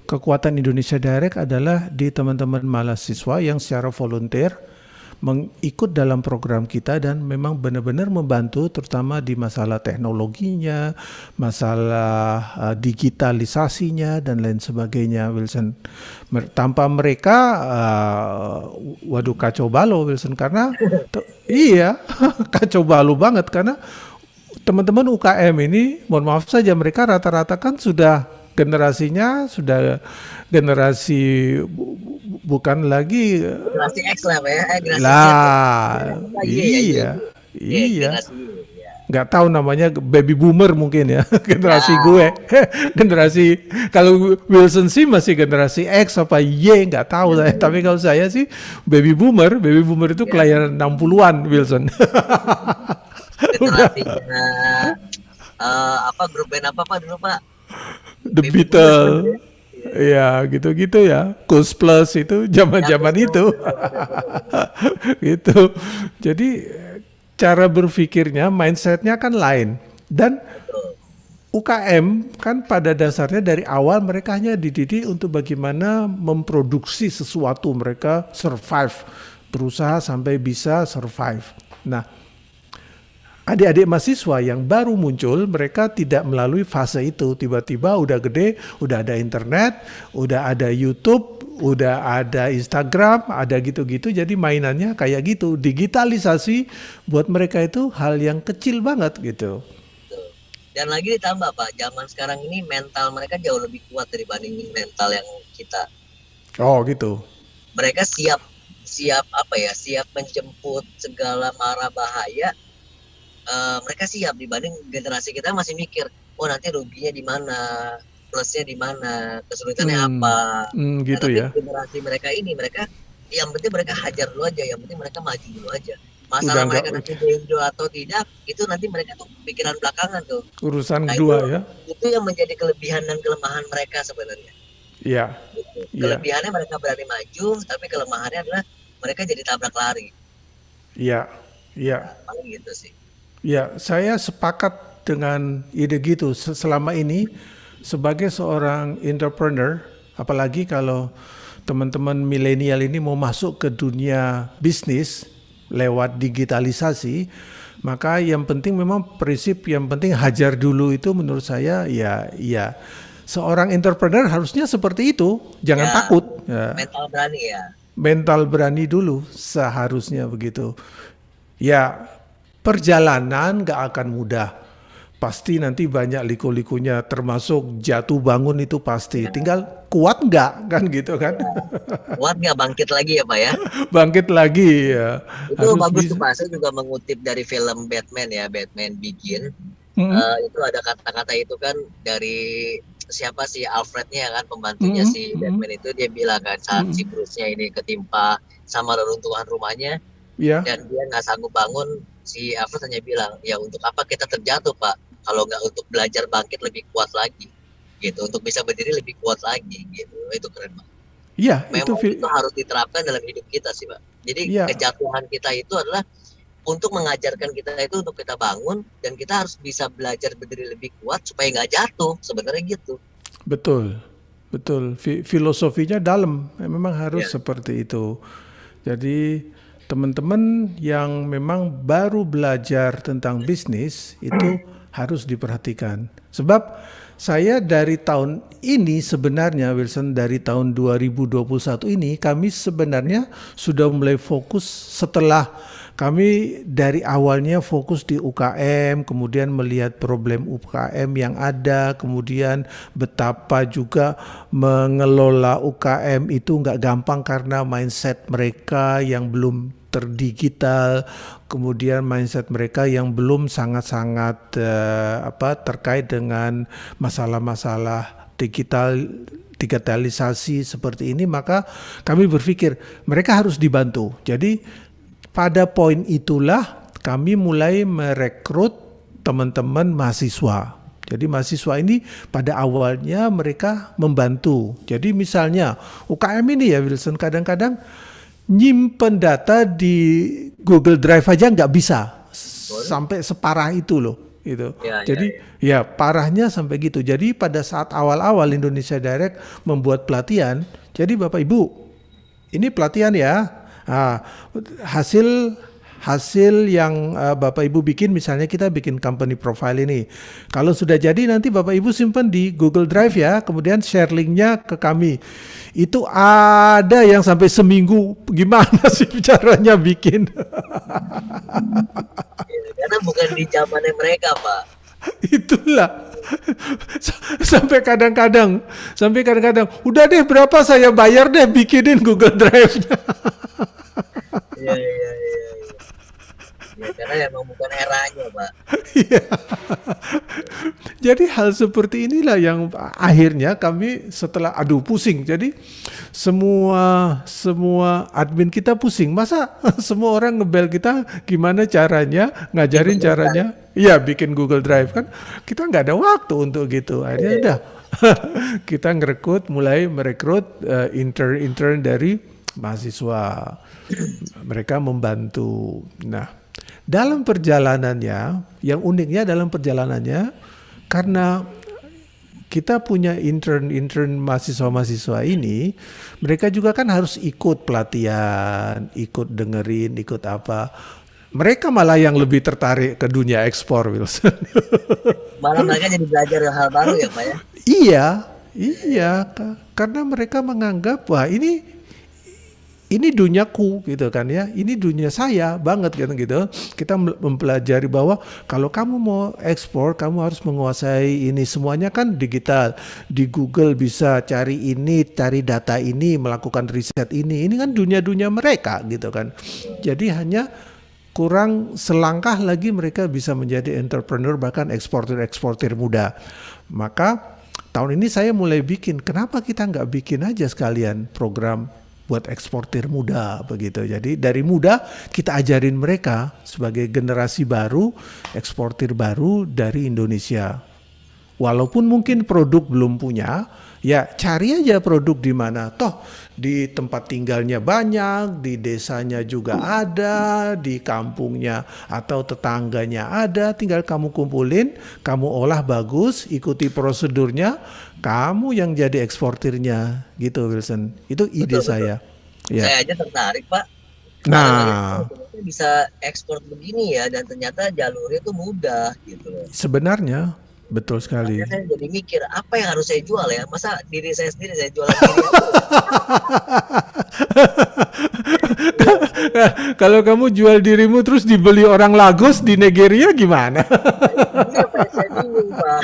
kekuatan Indonesia Direct adalah di teman-teman mahasiswa yang secara volunteer mengikut dalam program kita dan memang benar-benar membantu terutama di masalah teknologinya, masalah digitalisasinya dan lain sebagainya Wilson. Tanpa mereka waduh kacau balau Wilson karena iya kacau balau banget karena teman-teman UKM ini mohon maaf saja mereka rata-rata kan sudah generasinya sudah generasi bukan lagi Generasi X lah Pak ya, generasi Z. lah. Iya. Iya. Generasi Y, ya. Nggak tahu namanya baby boomer mungkin ya. Generasi Ya. gue. Generasi kalau Wilson sih masih generasi X apa Y nggak tahu saya. Tapi kalau saya sih baby boomer itu kelahiran 60-an Wilson. Generasinya apa grup band apa Pak dulu Pak? The Beatles. Ya gitu-gitu ya. Coast Plus itu zaman-zaman itu. Gitu. Jadi cara berpikirnya, mindsetnya kan lain. Dan UKM kan pada dasarnya dari awal mereka hanya dididik untuk bagaimana memproduksi sesuatu, mereka survive, berusaha sampai bisa survive. Nah, adik-adik mahasiswa yang baru muncul, mereka tidak melalui fase itu. Tiba-tiba udah gede, udah ada internet, udah ada YouTube, udah ada Instagram, ada gitu-gitu. Jadi mainannya kayak gitu. Digitalisasi buat mereka itu hal yang kecil banget gitu. Dan lagi ditambah Pak, zaman sekarang ini mental mereka jauh lebih kuat dibandingin mental yang kita. Oh gitu. Mereka siap menjemput segala mara bahaya. Mereka siap dibanding generasi kita masih mikir, oh nanti ruginya di mana, plusnya di mana, kesulitannya apa. Gitu tapi ya. generasi mereka ini, mereka yang penting mereka hajar dulu aja, yang penting mereka maju dulu aja. Masalah Udah mereka nggak- nanti join atau tidak, itu nanti mereka tuh pikiran belakangan tuh. Urusan Nah, kedua itu, ya. Itu yang menjadi kelebihan dan kelemahan mereka sebenarnya. Iya. Gitu. Iya. Kelebihannya mereka berani maju, tapi kelemahannya adalah mereka jadi tabrak lari. Iya. Iya. Paling gitu sih. Ya, saya sepakat dengan ide gitu. Selama ini sebagai seorang entrepreneur, apalagi kalau teman-teman milenial ini mau masuk ke dunia bisnis lewat digitalisasi, maka yang penting memang prinsip yang penting hajar dulu itu menurut saya ya seorang entrepreneur harusnya seperti itu, jangan Ya, takut. Ya. mental berani ya. Mental berani dulu seharusnya begitu. Ya, perjalanan gak akan mudah. Pasti nanti banyak liku-likunya, termasuk jatuh bangun itu pasti. Tinggal kuat nggak kan gitu kan? Kuat nggak bangkit lagi ya Pak ya? Bangkit lagi ya. Itu bagus bisa. tuh Pak. Saya juga mengutip dari film Batman ya, Batman Begin. Itu ada kata-kata itu kan dari siapa sih Alfrednya kan, pembantunya si Batman itu, dia bilang kan saat si Bruce-nya ini ketimpa sama reruntuhan rumahnya, Ya. dan dia nggak sanggup bangun, si Alfred hanya bilang, ya untuk apa kita terjatuh Pak, kalau nggak untuk belajar bangkit lebih kuat lagi, gitu, untuk bisa berdiri lebih kuat lagi, gitu. Itu keren Pak. Iya, Memang itu harus diterapkan dalam hidup kita sih Pak. Jadi kejatuhan kita itu adalah untuk mengajarkan kita itu untuk kita bangun, dan kita harus bisa belajar berdiri lebih kuat supaya nggak jatuh, sebenarnya gitu. Betul, betul. Filosofinya dalam, memang harus seperti itu. Jadi teman-teman yang memang baru belajar tentang bisnis itu harus diperhatikan. Sebab saya dari tahun ini sebenarnya Wilson, dari tahun 2021 ini kami sebenarnya sudah mulai fokus setelah kami dari awalnya fokus di UKM, kemudian melihat problem UKM yang ada, kemudian betapa juga mengelola UKM itu nggak gampang karena mindset mereka yang belum terdigital, kemudian mindset mereka yang belum sangat-sangat terkait dengan masalah-masalah digitalisasi seperti ini, maka kami berpikir mereka harus dibantu. Jadi pada poin itulah kami mulai merekrut teman-teman mahasiswa. Jadi mahasiswa ini pada awalnya mereka membantu. Jadi misalnya UKM ini ya Wilson, kadang-kadang nyimpen data di Google Drive aja nggak bisa. Sampai separah itu loh. Gitu. Jadi ya parahnya sampai gitu. Jadi pada saat awal-awal Indonesia Direct membuat pelatihan, jadi Bapak Ibu, ini pelatihan ya. Nah, hasil yang Bapak Ibu bikin, misalnya kita bikin company profile ini. Kalau sudah jadi nanti Bapak Ibu simpan di Google Drive ya, kemudian share linknya ke kami. Itu ada yang sampai seminggu, gimana sih caranya bikin? Karena bukan di zamannya mereka Pak. Itulah. sampai kadang-kadang, udah deh berapa saya bayar deh bikinin Google Drive-nya. Iya, iya, iya. Ya, karena emang bukan eranya, Pak. Iya. Jadi hal seperti inilah yang akhirnya kami setelah pusing. Jadi semua admin kita pusing. Masa semua orang ngebel kita gimana caranya, ngajarin caranya. Iya, bikin Google Drive kan. Kita nggak ada waktu untuk gitu. Akhirnya udah kita mulai merekrut intern dari mahasiswa. Mereka membantu. Nah, dalam perjalanannya, yang uniknya dalam perjalanannya, karena kita punya intern mahasiswa-mahasiswa ini, mereka juga kan harus ikut pelatihan, ikut dengerin, ikut apa. Mereka malah yang lebih tertarik ke dunia ekspor, Wilson. Malah mereka jadi belajar hal baru ya, Pak ya? Iya, karena mereka menganggap, wah ini duniaku gitu kan ya, ini dunia saya banget kan gitu. Kita mempelajari bahwa kalau kamu mau ekspor, kamu harus menguasai ini, semuanya kan digital. Di Google bisa cari ini, cari data ini, melakukan riset ini kan dunia mereka gitu kan. Jadi hanya kurang selangkah lagi mereka bisa menjadi entrepreneur, bahkan eksportir muda. Maka tahun ini saya mulai bikin, kenapa kita nggak bikin aja sekalian program buat eksportir muda begitu. Jadi dari muda kita ajarin mereka sebagai generasi baru, eksportir baru dari Indonesia. Walaupun mungkin produk belum punya, ya cari aja produk di mana. Toh di tempat tinggalnya banyak, di desanya juga ada, di kampungnya atau tetangganya ada, tinggal kamu kumpulin, kamu olah bagus, ikuti prosedurnya, kamu yang jadi eksportirnya gitu, Wilson. Itu ide Betul. saya. Ya. Saya aja tertarik, Pak. Nah, bisa ekspor begini ya, dan ternyata jalurnya tuh mudah gitu loh. sebenarnya betul sekali. Makanya saya jadi mikir, apa yang harus saya jual ya? Masa diri saya sendiri saya jual sendiri? Kalau kamu jual dirimu terus dibeli orang Lagos di Nigeria gimana? Ini apa yang saya bingung, Pak.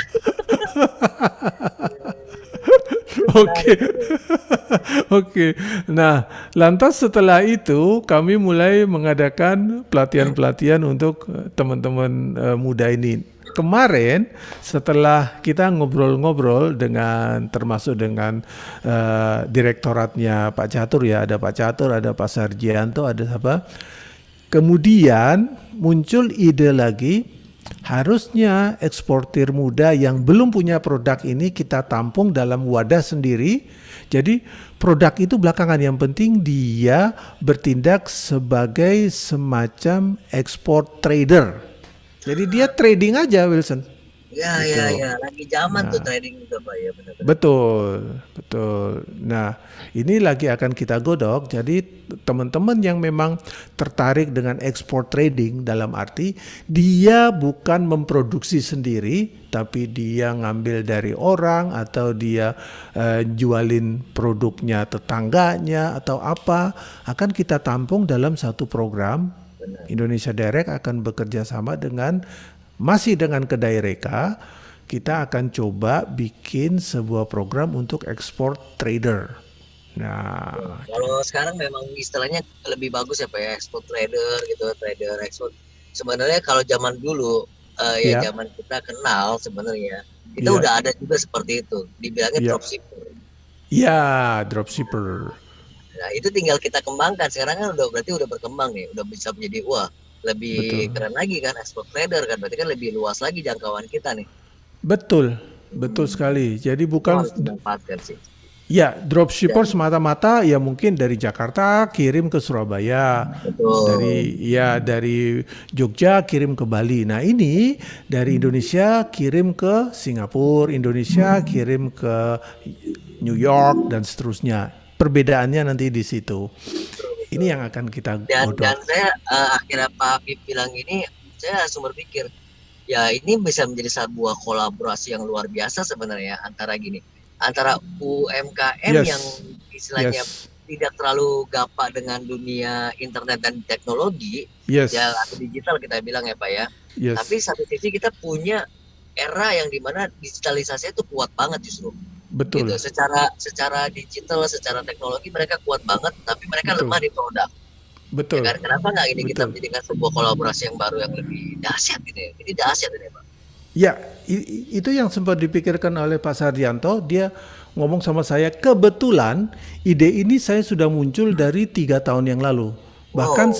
Oke. Nah, lantas setelah itu kami mulai mengadakan pelatihan-pelatihan untuk teman-teman muda ini. Kemarin setelah kita ngobrol-ngobrol termasuk dengan direktoratnya Pak Catur ya, ada Pak Catur, ada Pak Sarjianto, ada siapa. Kemudian muncul ide lagi, harusnya eksportir muda yang belum punya produk ini kita tampung dalam wadah sendiri. Jadi produk itu belakangan, yang penting dia bertindak sebagai semacam export trader. Jadi dia trading aja, Wilson. Ya, Gitu. ya, lagi zaman tuh trading juga, Pak ya, benar-benar. Betul. Nah, ini lagi akan kita godok. Jadi teman-teman yang memang tertarik dengan export trading, dalam arti dia bukan memproduksi sendiri, tapi dia ngambil dari orang atau dia jualin produknya tetangganya atau apa, akan kita tampung dalam satu program. Indonesia Direct akan bekerja sama masih dengan kedai Reka, kita akan coba bikin sebuah program untuk ekspor trader. Nah, kalau sekarang memang istilahnya lebih bagus ya, Pak ya, export trader gitu, trader ekspor. Sebenarnya kalau zaman dulu zaman kita kenal sebenarnya itu udah ada juga seperti itu, dibilangnya dropshipper. Iya, dropshipper. Nah, itu tinggal kita kembangkan. Sekarang kan berarti udah berkembang nih, udah bisa menjadi lebih keren lagi kan, export trader kan, berarti kan lebih luas lagi jangkauan kita nih. Betul sekali. Jadi bukan harus dimanfaatkan sih. Ya, dropshipper semata-mata ya mungkin dari Jakarta kirim ke Surabaya. Betul. Dari Jogja kirim ke Bali. Nah, ini dari Indonesia kirim ke Singapura, Indonesia kirim ke New York dan seterusnya. Perbedaannya nanti di situ. Ini yang akan kita godok. Dan saya akhirnya Pak Habib bilang ini, saya langsung berpikir, ya ini bisa menjadi sebuah kolaborasi yang luar biasa sebenarnya antara UMKM yang istilahnya tidak terlalu gapak dengan dunia internet dan teknologi, ya atau digital kita bilang ya Pak ya. Tapi satu sisi kita punya era yang dimana digitalisasinya itu kuat banget justru. Betul. Gitu. Secara digital, secara teknologi mereka kuat banget, tapi mereka Betul. lemah di produk. Betul. Ya kan? Kenapa nggak ini kita Betul. menjadikan sebuah kolaborasi yang baru yang lebih dahsyat gitu ya? Ini dahsyat ini Pak. Ya, itu yang sempat dipikirkan oleh Pak Sardianto. Dia ngomong sama saya, kebetulan ide ini saya sudah muncul dari 3 tahun yang lalu. Bahkan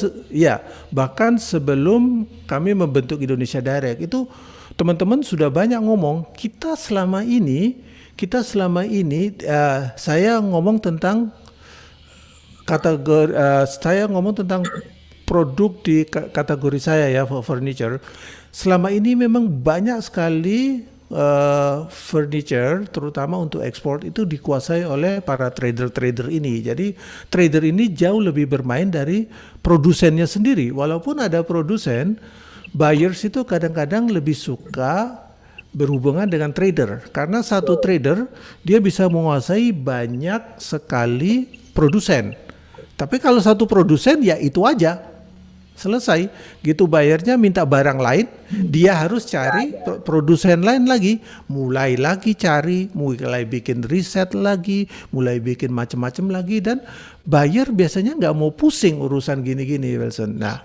bahkan sebelum kami membentuk Indonesia Direct itu teman-teman sudah banyak ngomong kita selama ini saya ngomong tentang kategori saya ngomong tentang produk di kategori saya ya furniture. Selama ini memang banyak sekali furniture terutama untuk ekspor itu dikuasai oleh para trader ini. Jadi trader ini jauh lebih bermain dari produsennya sendiri. Walaupun ada produsen, buyers itu kadang-kadang lebih suka berhubungan dengan trader karena satu trader dia bisa menguasai banyak sekali produsen. Tapi kalau satu produsen ya itu aja. Selesai, gitu bayarnya minta barang lain, dia harus cari produsen lain lagi, mulai bikin riset lagi, mulai bikin macam-macam lagi, dan buyer biasanya nggak mau pusing urusan gini-gini, Wilson. Nah,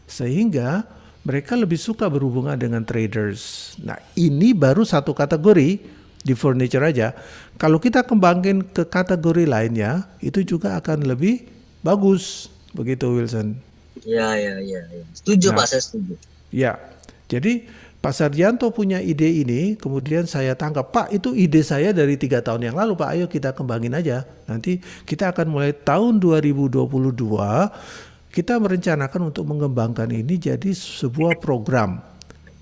sehingga mereka lebih suka berhubungan dengan traders. Nah, ini baru satu kategori di furniture aja. Kalau kita kembangin ke kategori lainnya, itu juga akan lebih bagus, begitu Wilson. Ya. Setuju Pak, saya setuju. Ya, jadi Pak Sardianto punya ide ini, kemudian saya tangkap, Pak itu ide saya dari 3 tahun yang lalu Pak, ayo kita kembangin aja. Nanti kita akan mulai tahun 2022, kita merencanakan untuk mengembangkan ini jadi sebuah program.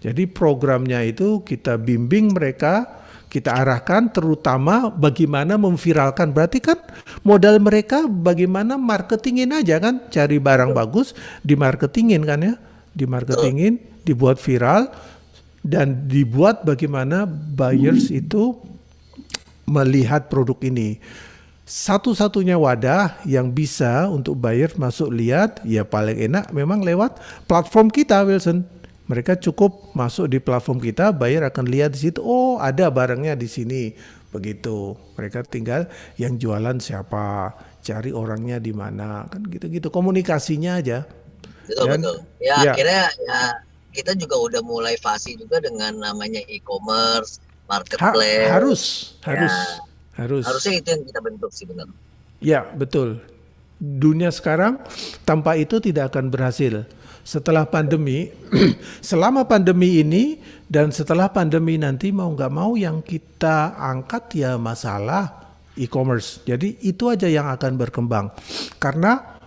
Jadi programnya itu kita bimbing mereka, kita arahkan terutama bagaimana memviralkan. Berarti kan modal mereka bagaimana marketingin aja kan, cari barang bagus, dimarketingin kan ya, dimarketingin, dibuat viral, dan dibuat bagaimana buyers itu melihat produk ini. Satu-satunya wadah yang bisa untuk buyer masuk lihat, ya paling enak memang lewat platform kita Wilson. Mereka cukup masuk di platform kita, buyer akan lihat di situ, oh ada barangnya di sini, begitu. Mereka tinggal yang jualan siapa, cari orangnya di mana, kan gitu-gitu. Komunikasinya aja. Betul. Ya akhirnya ya kita juga udah mulai fasih juga dengan namanya e-commerce, marketplace. Harus. Harusnya itu yang kita bentuk sih benar. Ya betul. Dunia sekarang tanpa itu tidak akan berhasil. Setelah pandemi, selama pandemi ini dan setelah pandemi nanti mau nggak mau yang kita angkat ya masalah e-commerce. Jadi itu aja yang akan berkembang. Karena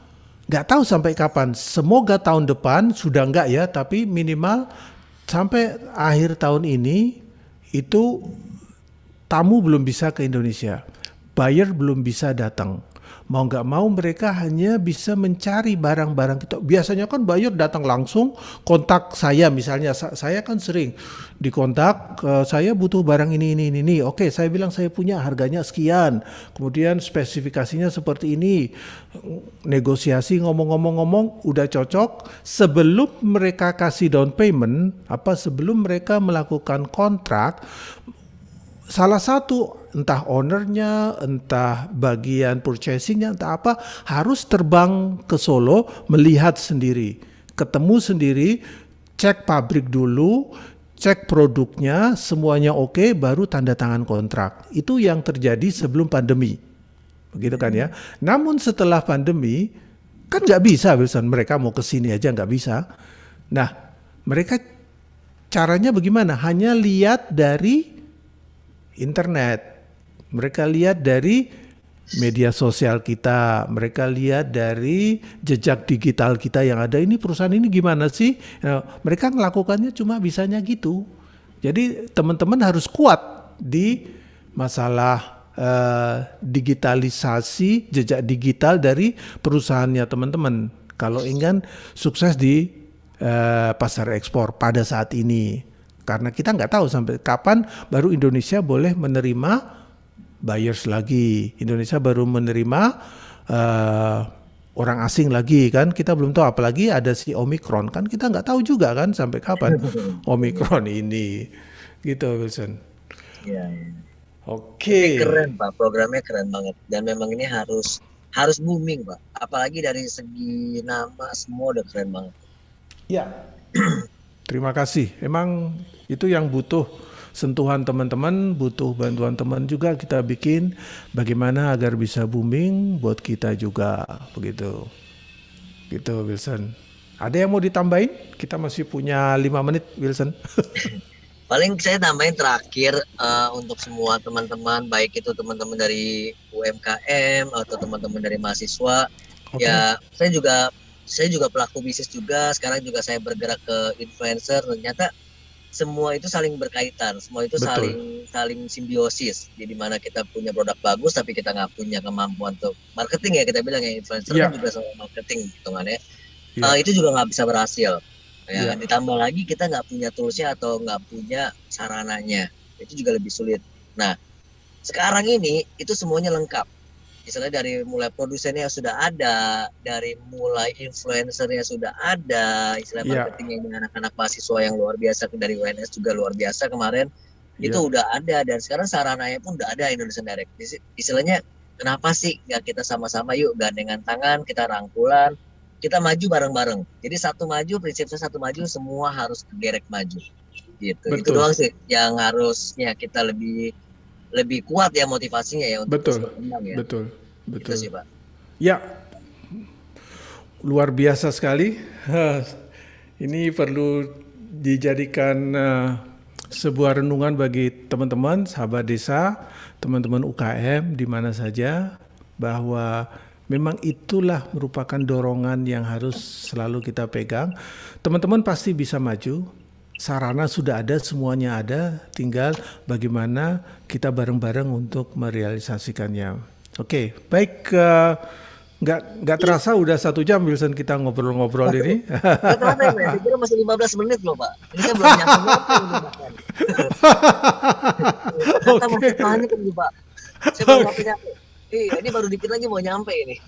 nggak tahu sampai kapan. Semoga tahun depan sudah nggak ya, tapi minimal sampai akhir tahun ini itu tamu belum bisa ke Indonesia, buyer belum bisa datang. Mau nggak mau mereka hanya bisa mencari barang-barang kita. Biasanya kan buyer datang langsung kontak saya, misalnya saya kan sering dikontak, saya butuh barang ini. Oke, saya bilang saya punya, harganya sekian, kemudian spesifikasinya seperti ini, negosiasi ngomong-ngomong udah cocok. Sebelum mereka kasih down payment, sebelum mereka melakukan kontrak, salah satu entah ownernya, entah bagian purchasingnya, entah apa, harus terbang ke Solo, melihat sendiri, ketemu sendiri, cek pabrik dulu, cek produknya, semuanya oke, baru tanda tangan kontrak. Itu yang terjadi sebelum pandemi, begitu kan ya. Namun setelah pandemi, kan nggak bisa Wilson, mereka mau ke sini aja nggak bisa. Nah, mereka caranya bagaimana? Hanya lihat dari internet, mereka lihat dari media sosial kita, mereka lihat dari jejak digital kita yang ada, ini perusahaan ini gimana sih? Nah, mereka melakukannya cuma bisanya gitu. Jadi teman-teman harus kuat di masalah digitalisasi, jejak digital dari perusahaannya teman-teman. Kalau ingin sukses di pasar ekspor pada saat ini. Karena kita nggak tahu sampai kapan baru Indonesia boleh menerima buyers lagi. Indonesia baru menerima orang asing lagi kan. Kita belum tahu, apalagi ada si Omicron kan. Kita nggak tahu juga kan sampai kapan Omicron ini. Gitu Wilson. Iya, iya. Oke. Keren Pak, programnya keren banget dan memang ini harus booming Pak. Apalagi dari segi nama semua udah keren banget. Ya. Terima kasih. Emang itu yang butuh sentuhan teman-teman, butuh bantuan teman juga kita bikin bagaimana agar bisa booming buat kita juga begitu. Gitu Wilson. Ada yang mau ditambahin? Kita masih punya 5 menit Wilson. Paling saya tambahin terakhir untuk semua teman-teman, baik itu teman-teman dari UMKM atau teman-teman dari mahasiswa. Oke. Ya, saya juga pelaku bisnis juga. Sekarang juga saya bergerak ke influencer. Ternyata semua itu saling berkaitan, semua itu Betul. saling simbiosis. Jadi mana kita punya produk bagus, tapi kita nggak punya kemampuan untuk marketing ya, kita bilang ya influencer Ya. kan juga soal marketing hitungannya. Ya. Itu juga nggak bisa berhasil. Ya, Ya. ditambah lagi kita nggak punya toolsnya atau nggak punya sarananya, itu juga lebih sulit. Nah, sekarang ini itu semuanya lengkap. Misalnya dari mulai produsennya sudah ada, dari mulai influencernya sudah ada, istilah Ya. marketingnya dengan anak-anak mahasiswa yang luar biasa dari UNS juga luar biasa kemarin, itu Ya. udah ada dan sekarang sarananya pun udah ada Indonesian Direct. Istilahnya kenapa sih nggak kita sama-sama yuk gandengan tangan, kita rangkulan, kita maju bareng-bareng. Jadi satu maju, prinsipnya satu maju, semua harus direct maju. Gitu. Itu Betul. doang sih yang harusnya kita lebih kuat ya motivasinya ya untuk Betul. terus berkembang ya. Betul. Itu Betul. sih Pak. Ya, luar biasa sekali. Ini perlu dijadikan sebuah renungan bagi teman-teman, sahabat desa, teman-teman UKM di mana saja, bahwa memang itulah merupakan dorongan yang harus selalu kita pegang. Teman-teman pasti bisa maju. Sarana sudah ada, semuanya ada. Tinggal bagaimana kita bareng-bareng untuk merealisasikannya. Oke, baik. Nggak terasa udah 1 jam Wilson kita ngobrol-ngobrol ini. Nggak terasa ya Pak, saya kira masih 15 menit loh Pak. Ini saya belum nyampe-nyampe ini bahkan. Ternyata masih banyak ini Pak. Saya belum nyampe-nyampe. Iya, ini baru dikit lagi mau nyampe ini.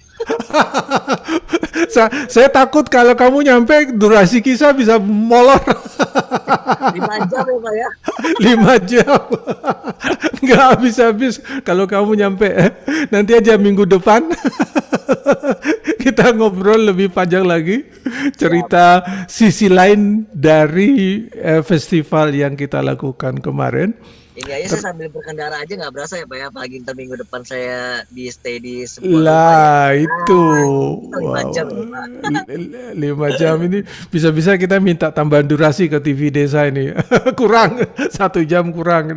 Saya takut kalau kamu nyampe durasi kisah bisa molor. 5 jam ya Pak ya. 5 jam. Nggak habis-habis kalau kamu nyampe. Nanti aja minggu depan kita ngobrol lebih panjang lagi. Cerita sisi lain dari festival yang kita lakukan kemarin. Ini aja saya sambil berkendara aja nggak berasa ya Pak ya. Apalagi ntar minggu depan saya stay di sebuah Lah itu 5 jam ya Pak. 5 jam ini bisa-bisa kita minta tambahan durasi ke TV Desa ini. Kurang 1 jam kurang.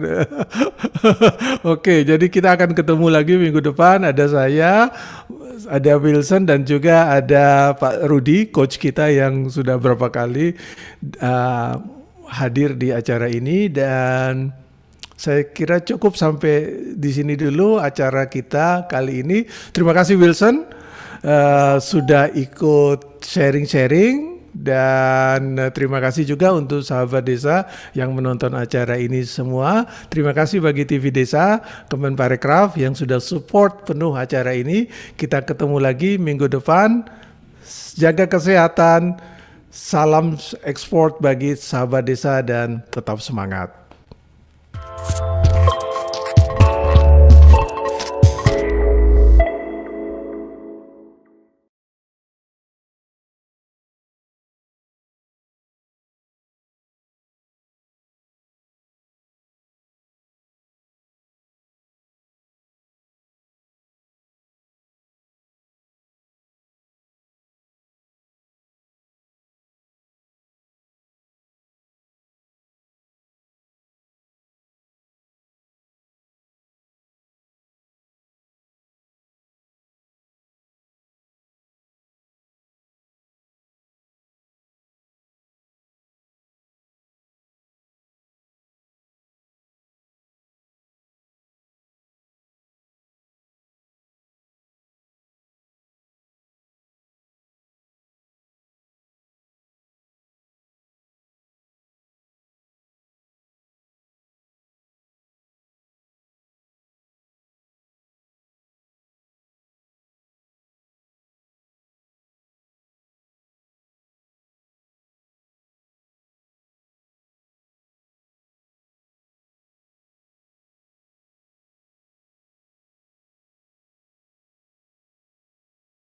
Oke, jadi kita akan ketemu lagi minggu depan. Ada saya, ada Wilson dan juga ada Pak Rudi, coach kita yang sudah berapa kali hadir di acara ini. Dan saya kira cukup sampai di sini dulu acara kita kali ini. Terima kasih Wilson sudah ikut sharing-sharing, dan terima kasih juga untuk sahabat desa yang menonton acara ini semua. Terima kasih bagi TV Desa, Kemenparekraf yang sudah support penuh acara ini. Kita ketemu lagi minggu depan. Jaga kesehatan, salam ekspor bagi sahabat desa dan tetap semangat.